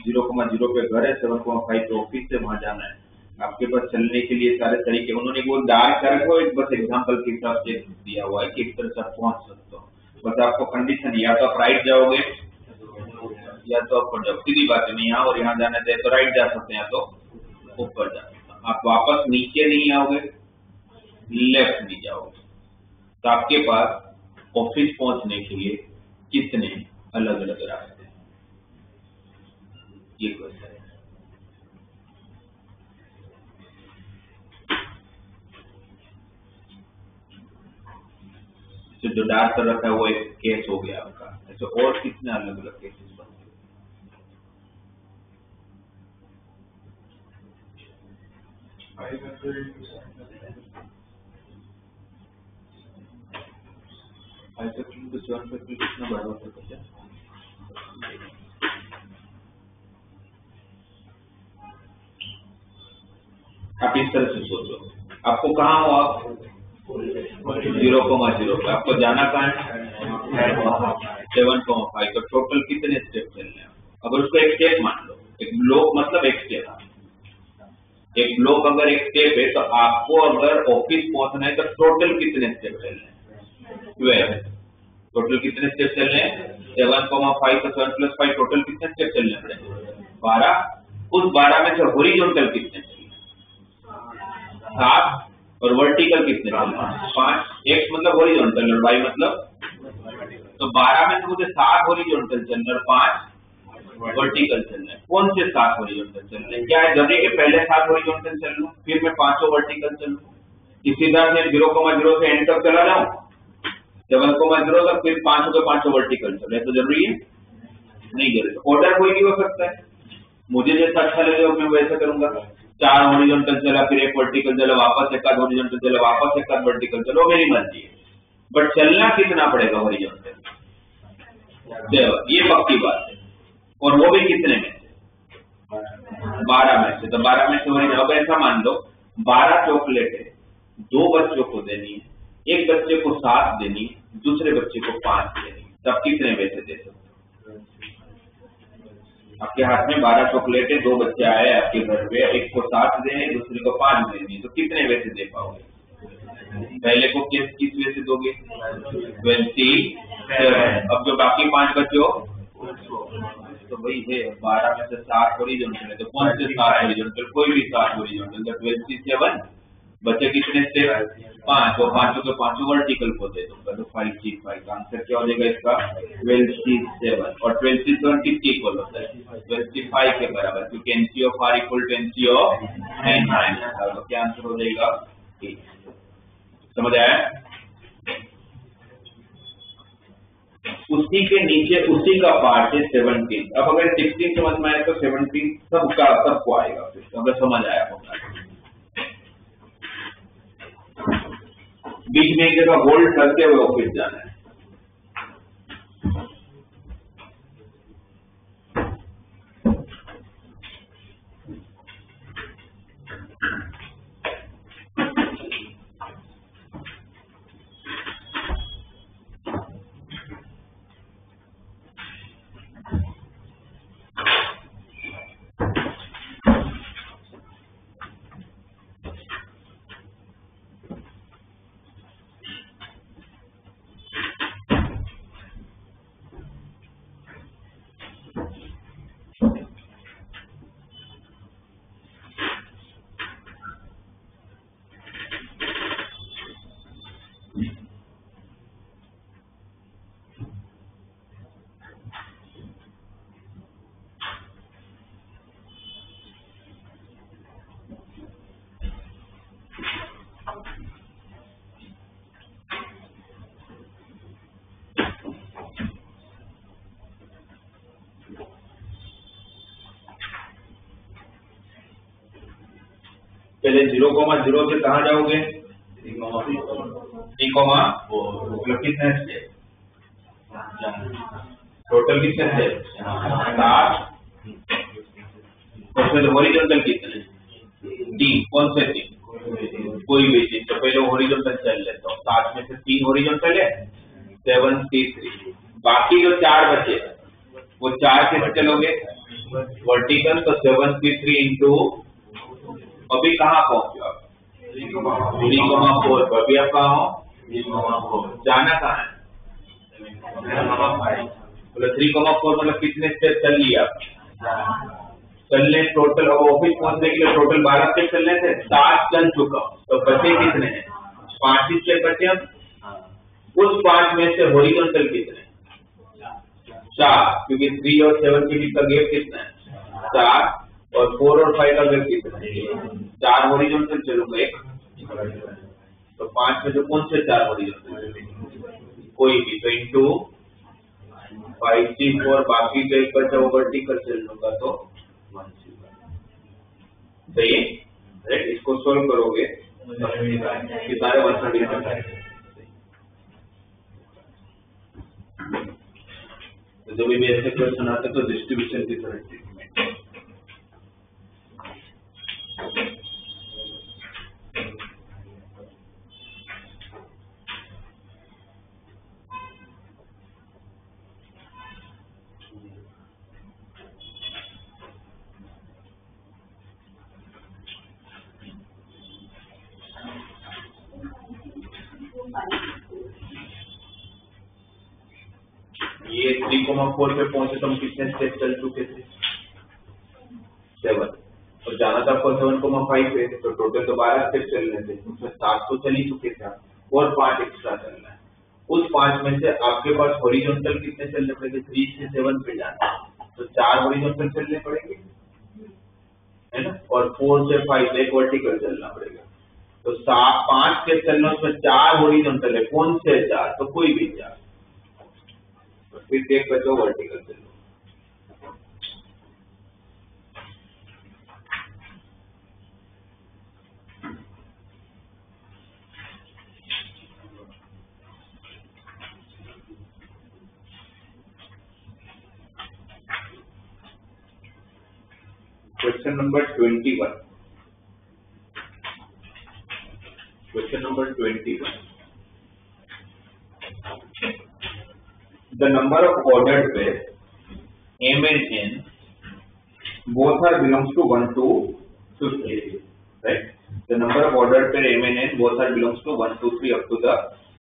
0,0 पे घर है, 7,5 पे ऑफिस है, वहां जाना है। आपके पास चलने के लिए सारे तरीके, उन्होंने वो डार्क कर को एक बस एग्जांपल के हिसाब से दिया हुआ है कि एक तरह से आप पहुंच सकते हो। बस आपको कंडीशन या तो आप राइट जाओगे या तो ऊपर जाओ, सीधी बात है। यहाँ और यहाँ जाना चाहिए तो राइट जा सकते हैं या तो ऊपर जा सकते हैं। आप वापस नीचे नहीं आओगे, लेफ्ट नहीं जाओगे। तो आपके पास ऑफिस पहुंचने के लिए कितने अलग अलग रास्ते हैं, ये क्वेश्चन है। तो जो डार्क कर रखा है वो एक केस हो गया आपका। ऐसे और कितने अलग अलग केसेस बनते हैं? कितना बड़ा होता है? आप इस तरह से सोचो, आपको कहाँ हो आप? 0,0 पे आपको जाना कहाँ है? 7,5। तो टोटल कितने स्टेप चलने हैं? अगर उसको एक स्टेप मान लो, एक ब्लॉक मतलब एक स्टेप, एक ब्लॉक अगर एक स्टेप है तो आपको अगर ऑफिस पहुंचना है तो टोटल कितने स्टेप चलने हैं? 12। टोटल कितने स्टेप चलने हैं? 7,5 तो 7 + 5 टोटल कितने स्टेप चलने पड़ेंगे? 12। उस 12 में से हॉरिजॉन्टल कितने चाहिए? 7। और वर्टिकल कितने? 5। x मतलब हॉरिजॉन्टल और y मतलब, तो 12 में से मुझे 7 हॉरिजॉन्टल चलना और 5 वर्टिकल चलना है। कौन से 7 हॉरिजॉन्टल चलने? क्या है जरूरी कि पहले 7 हॉरिजॉन्टल चल लूं फिर मैं 5 वर्टिकल चल लूं? इसी तरह से 0,0 से एंड तक चला जाऊं, 7,0 तक, फिर 5 के 5 वर्टिकल चले, तो जरूरी है? नहीं जरूरी। ऑर्डर कोई भी हो सकता है, मुझे जैसा अच्छा लगेगा मैं वैसा करूंगा। 4 हॉरिजॉन्टल चला, फिर 1 वर्टिकल चला, वापस 1 आध हॉरिजॉन्टल चला, वापस 1 आध वर्टिकल चला, मेरी मर्जी है। बट चलना कितना पड़ेगा हॉरिजॉन्टल? 7। ये पक्की बात है। और वो भी कितने में से? 12 में से। तो 12 में से हॉरिजॉन्टल, अब ऐसा मान लो 12 चॉकलेट है, 2 बच्चों को देनी है, एक बच्चे को 7 देनी, दूसरे बच्चे को 5 देनी, तब कितने पैसे दे सकते? आपके हाथ में 12 चॉकलेट है, 2 बच्चे आए आपके घर पे, एक को 7 देने, दूसरे को 5 देनी, तो कितने पैसे दे पाओगे? पहले को किस वे से दोगे? 27। अब जो बाकी 5 बच्चे हो तो वही है, 12 में से 7 हॉरिजॉन्टल है, तो कौन से 7 हॉरिजॉन्टल? कोई भी 7 हॉरिजॉन्टल। तो 27 बच्चे कितने स्टेप? 5। और 5 के 5 वर्टिकल को दे दूंगा, तो 5 आंसर क्या हो जाएगा इसका? 27। और 27 किसके इक्वल होता है? 25 के बराबर, क्योंकि NC of R equal to NC of N minus. तो क्या आंसर हो जाएगा? समझ आया? उसी के नीचे उसी का पार्ट है 17। अब अगर 16 समझ में आए तो 17 सबको आएगा, फिर अगर समझ आया होगा। बीच में एक जगह होल्ड करते हुए ऑफिस जाना है। पहले 0,0 से कहाँ जाओगे? 3,4 मतलब कितने स्टेप? टोटल कितने थे 7, तो फिर हॉरिजॉन्टल कितने 3, कौन से 3 कोई भी चीज, तो पहले हॉरिजॉन्टल चल लेता हूँ, 7 में से 3 हॉरिजॉन्टल है 7 C3, बाकी जो 4 बचे वो 4 किस चलोगे वर्टिकल, तो 7 C3 इंटू अभी कहाँ पहुंचे आप 3,4 पर, अभी आप कहाँ हो जाना कहाँ है बोले 3,4 मतलब कितने स्टेप चल लिए आप चलने टोटल, अब ऑफिस पहुंचने के लिए टोटल 12 स्टेप चलने थे, 7 चल चुका, तो बचे कितने हैं 5 ही स्टेप बचे। अब उस 5 में से हॉरिजॉन्टल कितने 4, क्योंकि 3 और 7 के बीच का गैप कितना है 4, और 4 और 5 का गैप कितना है 4 हॉरिजॉन्टल चलूंगा एक, तो 5 में से कौन से 4 हॉरिजॉन्टल कोई भी, तो इंटू 5C4, बाकी जो एक बचा वो वर्टिकल चल लूंगा तो 1C1, सही है राइट। इसको सोल्व करोगे कि सारे 135, तो जब भी ऐसे क्वेश्चन आते तो डिस्ट्रीब्यूशन की तरह ट्रीटमेंट। ये 3,4 पे पहुंचे तो हम कितने स्टेप चल चुके थे 7, और जाना था आपको 7,5 पे, तो टोटल तो 12 स्टेप चलने थे, उसमें 7 तो चल ही चुके थे और 5 एक्स्ट्रा चलना है। उस 5 में से आपके पास हॉरिजॉन्टल कितने चलने पड़ेंगे 3 से 7 पे जाना, तो 4 हॉरिजॉन्टल चलने पड़ेंगे है ना, और 4 से 5 एक वर्टिकल चलना पड़ेगा, तो 5 के चलने उसमें 4 हॉरिजॉन्टल है, कौन से 4, तो कोई भी 4, फिर एक बचो वर्टिकल चलो। Question number 21, question number 21, the number of ordered pairs M and N both are belongs to 1 to 50, right? The number of ordered pair M and N both are belongs to 1 to 3 up to the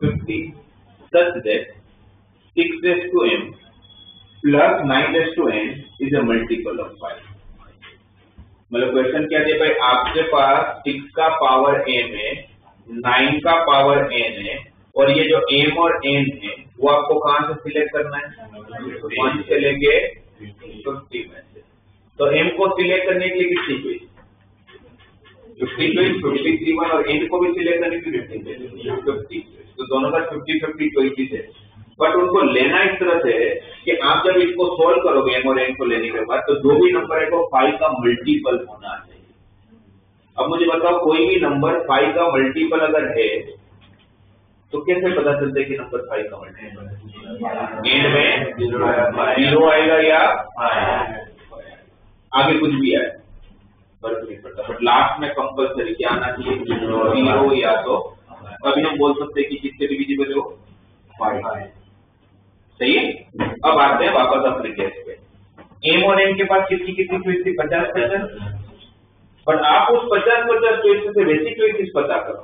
50, such that 6 raised to M plus 9 raised to N is a multiple of 5। मतलब question क्या दिया भाई, आपके पास 6 का power M है, 9 का power N है, और ये जो M और N है वो आपको कहां से सिलेक्ट करना है 1 से लेके 50 में से, तो M को सिलेक्ट करने के लिए कितनी चॉइस 50 चॉइस 53 और N को भी सिलेक्ट करने के लिए 50, तो दोनों का 50-50 चॉइसेस है, बट उनको लेना इस तरह से कि आप जब इसको सोल्व करोगे M और N को लेने के बाद, तो जो भी नंबर है वो 5 का मल्टीपल होना चाहिए। अब मुझे बताओ कोई भी नंबर 5 का मल्टीपल अगर है तो कैसे पता चलता है कि नंबर 5 का मल्टीपल, एंड में 0 आएगा या आगे कुछ भी आए फर्क नहीं पड़ता, बट लास्ट में कंपल्सरी क्या आना चाहिए 0 या तो अभी हम बोल सकते हैं कि किससे डिविजिबल हो 5, सही है। अब आते हैं वापस अपने केस पे, M और N के पास कितनी कितनी चॉइस थी 50%, बट आप उस 50-50 चॉइस से बेसिक चॉइसेस पता करो,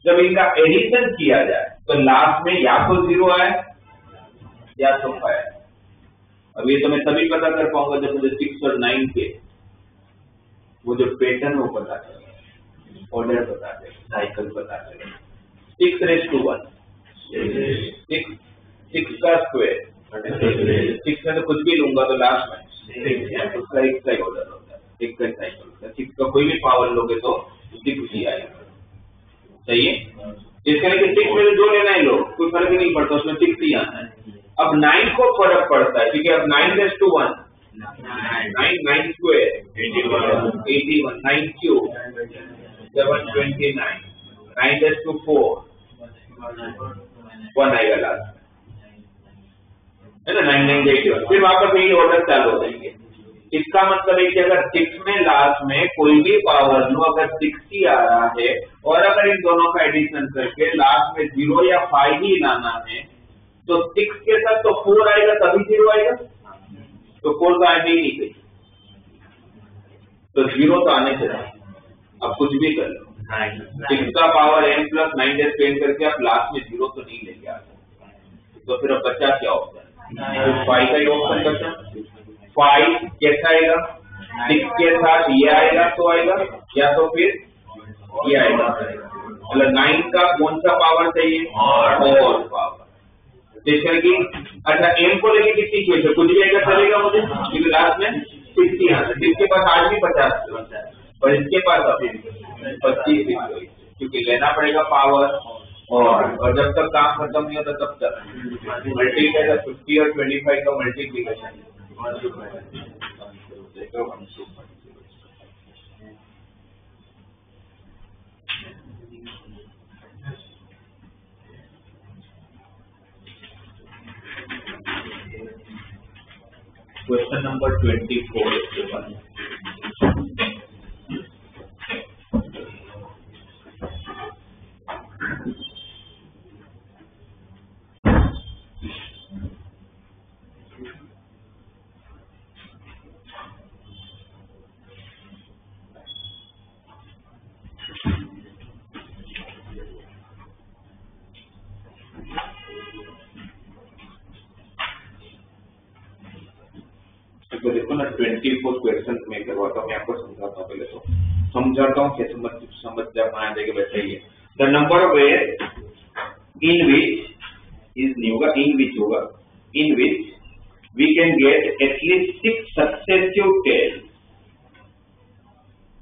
जब इनका एडिशन किया जाए तो लास्ट में या तो 0 आए या तो 5। अब ये तो मैं तभी पता कर पाऊंगा जब मुझे 6 और 9 के वो जो पैटर्न वो पता चले, ऑर्डर पता चले, साइकिल पता चले। 6 raised to 1 6 का स्क्वायर 6 में तो कुछ भी लूंगा तो लास्ट में उसका एक साइड ऑर्डर होता है, एक का साइकिल होता है, 6 का कोई भी पावर लोगे तो 6 ही आएगा, सही है। इसके लिए 6 में जो लेना है लो, कोई फर्क ही नहीं पड़ता, उसमें 6 ही आना है। अब 9 को फर्क पड़ता है क्योंकि अब 9 raised to 1 9 square 81 9 cube 729 9 raised to 4 1 आएगा लास्ट, है ना, 9 9 81, फिर वापस यही ऑर्डर चालू हो जाएंगे। इसका मतलब है कि अगर 6 में लास्ट में कोई भी पावर लो अगर 6 ही आ रहा है और अगर इन दोनों का एडिशन करके लास्ट में 0 या 5 ही लाना है तो 6 के साथ तो 4 आएगा तभी 0 आएगा, तो 4 तो आने ही नहीं गई, तो 0 तो आने चाहिए। अब कुछ भी कर लो, 6 का पावर n प्लस 9 से स्पेंड करके आप लास्ट में 0 तो नहीं लेके आ सकते, तो फिर अब बचा क्या ऑप्शन, 5 का ही ऑप्शन बचा। 5 कैसा आएगा, 6 के साथ ये आएगा तो आएगा, या तो फिर ये आएगा। मतलब 9 का कौन सा पावर चाहिए, और पावर। जैसे कि अच्छा m को लेके कितनी इक्वेशन, कुछ भी आएगा चलेगा मुझे, क्योंकि लास्ट में 60 आता है, जिसके पास आज भी 50 बनता है और इसके पास अभी 25 क्योंकि लेना पड़ेगा पावर, और जब तक काम खत्म नहीं होता तब तक मल्टीप्लाई 50 और 25 का मल्टीप्लीकेशन। क्वेश्चन नंबर 24 तो देखो ना 24 क्वेश्चन में करवाता हूँ, मैं आपको समझाता हूँ, पहले तो समझाता हूँ क्या समझ बना देगा बताइए। The number of where in which is new होगा, इन विच होगा, in which we can get at least 6 successive tails,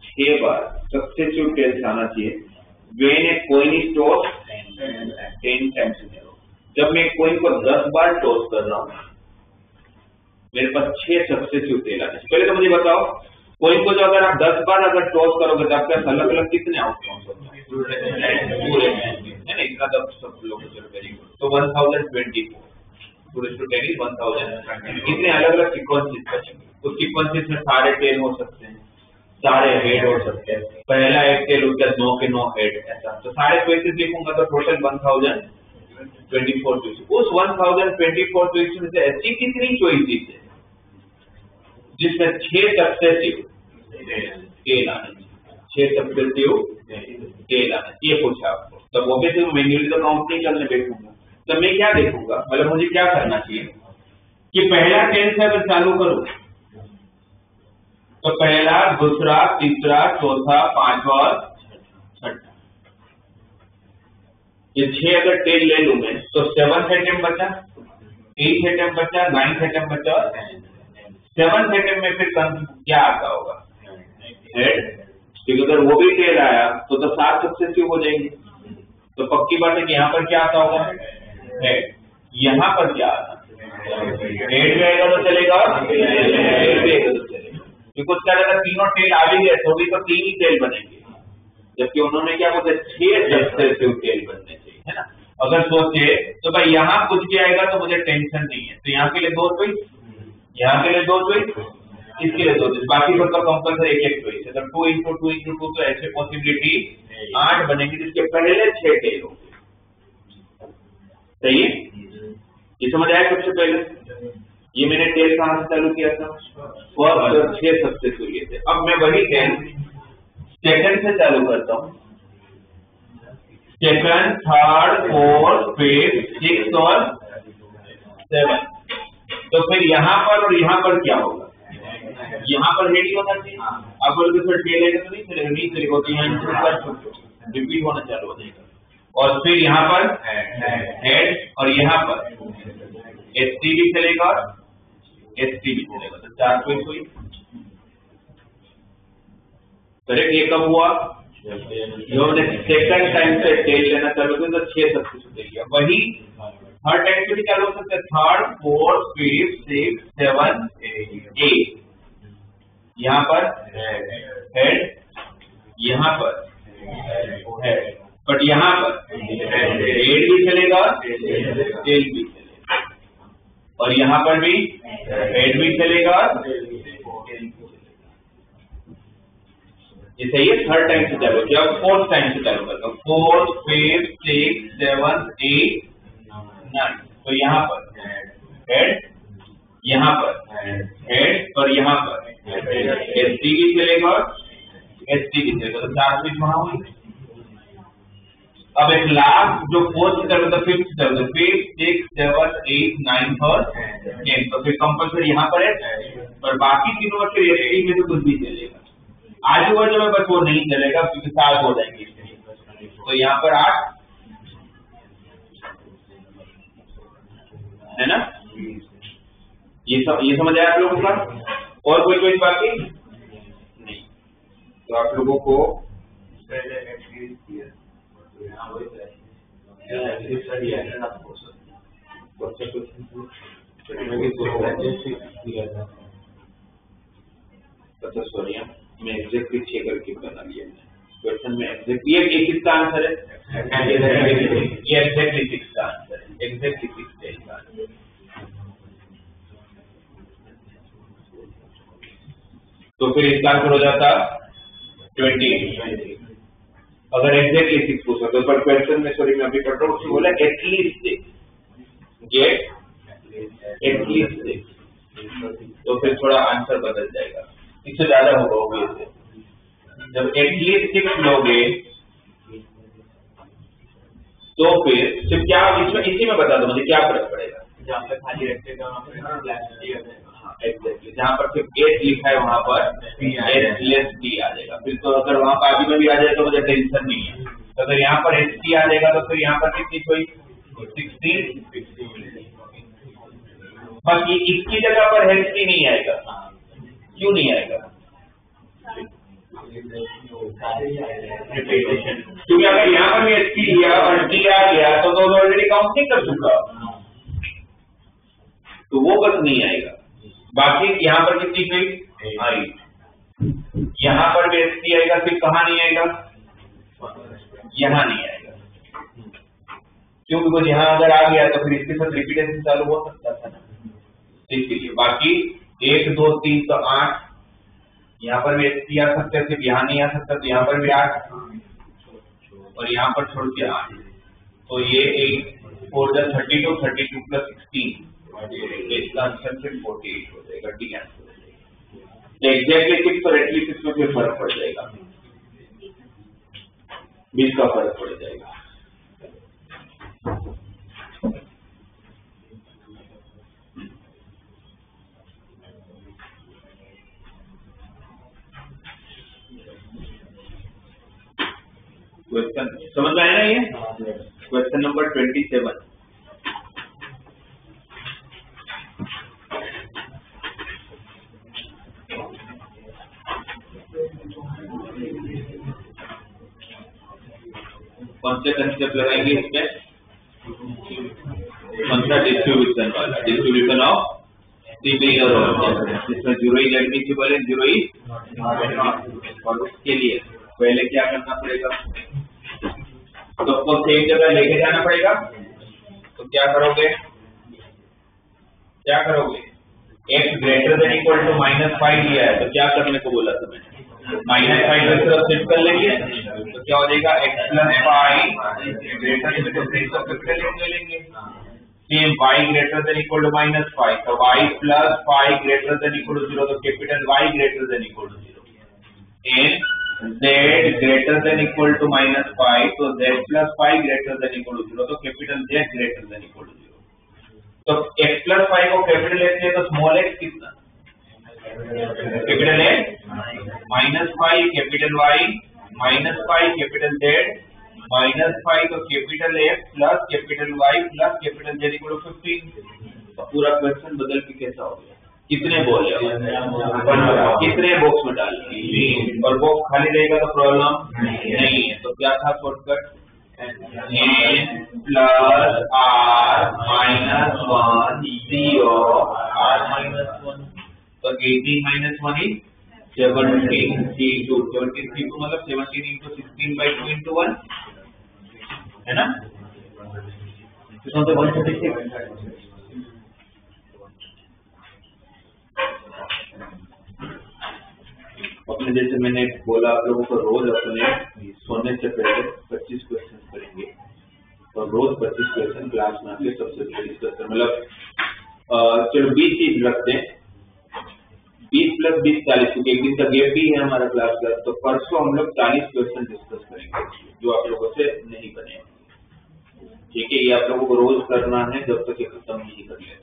6 बार सक्सेसिव टेल्स आना चाहिए। When a coin is toss 10 times in a row, जब मैं कॉइन को 10 बार टॉस कर रहा हूँ मेरे पास 6 सक्सेसिव टेल आने। पहले तो मुझे बताओ कॉइन को जो अगर आप 10 बार अगर टॉस करोगे तो आपके अलग अलग कितने आउटकम्स होंगे, पूरे है ना, इतना तब सब लोग वेरी गुड। तो 1024 पूरे टू 10 इज 1000, इतने अलग अलग सीक्वेंसेस बचेंगे। उस सीक्वेंसेस में सारे टेल हो सकते हैं, सारे हेड हो सकते हैं, पहला एक टेल उसका 9 के 9 हेड, ऐसा तो सारे चॉइसेस लिखूंगा तो टोटल 1024 चॉइसेस। उस 1024 चॉइसेस में से ऐसी कितनी चॉइसेस है जिसमें 6 सक्सेसिव टेल आने, 6 सक्सेसिव टेल आने, ये पूछा आपको। तब ऑब्वियसली मैन्युअली तो काउंट नहीं करने बैठूंगा, तो मैं क्या देखूंगा, मतलब मुझे क्या करना चाहिए कि पहला टेल से अगर चालू करूं तो पहला, दूसरा, तीसरा, चौथा, पांचवा और छठा, ये 6 अगर टेल ले लूं मैं तो 7th अटेम्प्ट बचा, 8th अटेम्प्ट बचा, 9th अटेम्प्ट बचा, 7th अटेम्प्ट में फिर क्या आता होगा, हेड, क्योंकि अगर वो भी टेल आया तो 7 सक्सेसिव हो जाएंगे। तो पक्की बात है कि यहाँ पर क्या आता होगा, हेड, यहाँ पर क्या आता, हेड भी आएगा तो चलेगा, हेड भी आएगा तो चलेगा, क्योंकि उसका अगर तीनों टेल आ भी गए तो भी तो 3 ही टेल बनेंगे, जबकि उन्होंने क्या बोलते 6 सक्सेसिव टेल बनने चाहिए, है ना। अगर सोचे तो भाई यहाँ कुछ भी आएगा तो मुझे टेंशन नहीं है, तो यहाँ के लिए 2 चॉइस, यहाँ के लिए 2 चॉइस, इसके लिए 2 चॉइस, बाकी सबका कंपल्सरी एक चॉइस है। तो 2 into 2 into 2 तो ऐसे पॉसिबिलिटी 8 बनेगी जिसके पहले 6 टेल होंगे। सही है, ये समझ आया। सबसे पहले ये मैंने टेल कहां से चालू किया था, फर्स्ट 6 सक्सेसिव लिए थे। अब मैं वही टेल सेकंड से चालू करता हूँ, सेकंड, थर्ड, फोर्थ, फिफ्थ, 6 और 7। तो फिर यहाँ पर और यहाँ पर क्या होगा, यहाँ पर हेड ही होना चाहिए। अब बोल के टेल आएगा तो नहीं चलेगा, नहीं चलेगा, तो यहाँ रिपीट होना चालू हो जाएगा। और फिर यहाँ पर हेड और यहाँ पर ST भी चलेगा और ST भी चलेगा, तो 4 चॉइस हुई। करेक्ट, ये कब हुआ, जो हमने सेकंड टाइम से टेल लेना चालू किया तो 6 सक्सेसिव देखिए। वही थर्ड टाइम से भी चालू हो सकता है, 3rd, 4th, 5th, 6th, 7th, 8, यहाँ पर हेड, यहाँ पर हेड, बट यहाँ पर हेड भी चलेगा, टेल भी चलेगा। और यहाँ पर भी हेड भी चलेगा, ये सही है। थर्ड टाइम से चालू, जब फोर्थ टाइम से चालू करता हूँ, 4 5 6 7 8 9, तो यहाँ पर हेड, यहाँ पर हेड और यहाँ पर एस टी भी चलेगा, एस टी भी चलेगा, तो 4 स्विच वहां होंगे। अब एक लास्ट जो फोर्थ चलो तो फिफ्थ चलो, 5 6 7 8 9 और 10, तो फिर कंपल्सरी यहाँ पर है, पर बाकी तीनों में फिर एस में तो कुछ भी चलेगा, आजू बाजू में बस वो नहीं चलेगा क्योंकि 7 हो जाएंगे, तो यहाँ पर 8 है ना। ये समझ आया आप लोगों का? और कोई बाकी नहीं, तो आप लोगों को सॉरी, मैं एग्जैक्टली चेक करके बना लिया क्वेश्चन में, एग्जैक्टली ये किसका आंसर है, ये एग्जैक्टली 6 का आंसर है, एग्जैक्टली 6 का आंसर। तो फिर इसका आंसर हो जाता 20। अगर एग्जैक्टली 6 पूछा तो, पर क्वेश्चन में सॉरी मैं अभी पढ़ रहा हूँ, उसने बोला एटलीस्ट 6, गेट एटलीस्ट 6, तो फिर थोड़ा आंसर बदल जाएगा, इससे ज्यादा होगा ऑब्वियसली। जब एटलीस्ट 6 लोगे तो फिर सिर्फ क्या इसमें, इसी में बता दो मुझे क्या फर्क पड़ेगा, जहाँ पे खाली रखेगा वहाँ पे एग्जैक्टली, जहाँ पर सिर्फ 8 लिखा है वहां पर एस टी आ जाएगा। फिर तो अगर वहां पर आगे में भी आ जाए तो मुझे टेंशन नहीं है, तो अगर यहाँ पर एस टी आ जाएगा तो फिर यहाँ पर कितनी कोई 16, बस इसकी जगह पर एस टी नहीं आएगा, क्यों नहीं आएगा, क्योंकि अगर यहाँ पर भी एस टी लिया और टी आ गया तो ऑलरेडी काउंट नहीं कर चुका, तो वो बस नहीं आएगा। बाकी यहाँ पर कितनी गई आई, यहाँ पर भी एस टी आएगा, फिर कहाँ नहीं आएगा, यहाँ नहीं आएगा, क्योंकि वो यहाँ अगर आ गया तो फिर इसके साथ रिपीटेशन चालू हो सकता था ना, इसलिए। बाकी 1 2 3 तो 8, यहाँ पर भी एस टी आ सकते हैं, सिर्फ यहाँ नहीं आ सकता, तो यहाँ पर भी 8 और यहाँ पर छोड़ के 8, तो ये 4 32 32 प्लस 16, इसका आंसर फिर 48 हो जाएगा, डी आंसर हो जाएगा। एग्जैक्टली 6 और एटलीस्ट 6 में फिर फर्क पड़ जाएगा, 20 का फर्क पड़ जाएगा। क्वेश्चन समझ में आया ना? ये क्वेश्चन नंबर 27। कौन से कंसेप्ट लगाएंगे इसमें, कौन सा डिस्ट्रीब्यूशन वाला, डिस्ट्रीब्यूशन ऑफ सिमिलर ऑब्जेक्ट, जिसमें जीरो इज एडमिसिबल है, जीरो इज, और उसके लिए पहले क्या करना पड़ेगा, तो उसको सेम जगह लेके जाना पड़ेगा। तो क्या करोगे, x greater than equal to -5 लिया है, तो क्या करने को बोला था मैंने, -5 में सिर्फ शिफ्ट कर लेंगे, तो क्या हो जाएगा x + 5 ग्रेटर देन तो फिर तो कैपिटल ले लेंगे, same y greater than equal to -5, तो y + 5 greater than equal to 0, तो capital Y greater than equal to 0, and z greater than equal to -5, तो z + 5 greater than equal to 0, तो capital Z greater than equal to 0। तो x + 5 को capital x है तो small x कितना, capital X, -5 capital Y, -5 capital Z, -5 तो capital X plus capital Y plus capital Z equal to 15। तो पूरा question बदल के कैसा हो गया, कितने बोल कितने बॉक्स में डाल, और बॉक्स खाली रहेगा तो प्रॉब्लम नहीं है। तो क्या था shortcut, n plus r minus 1 0 r minus 1, तो 18 माइनस 1 इज 17 C2, 17 C2 मतलब 17 into 16/2 into 1 है ना, तो 136 अपने जैसे मैंने बोला आप लोगों को रोज अपने सोने से पहले 25 क्वेश्चन करेंगे और रोज 25 क्वेश्चन क्लास में आके सबसे पहले डिस्कस करें। मतलब चलो 20 चीज रखते हैं, 20 + 20 40, क्योंकि एक दिन का गैप भी है हमारा क्लास का। तो परसों हम लोग 40 क्वेश्चन डिस्कस करेंगे जो आप लोगों से नहीं बने। ठीक है, ये आप लोगों को रोज करना है जब तक ये खत्म नहीं कर लेते।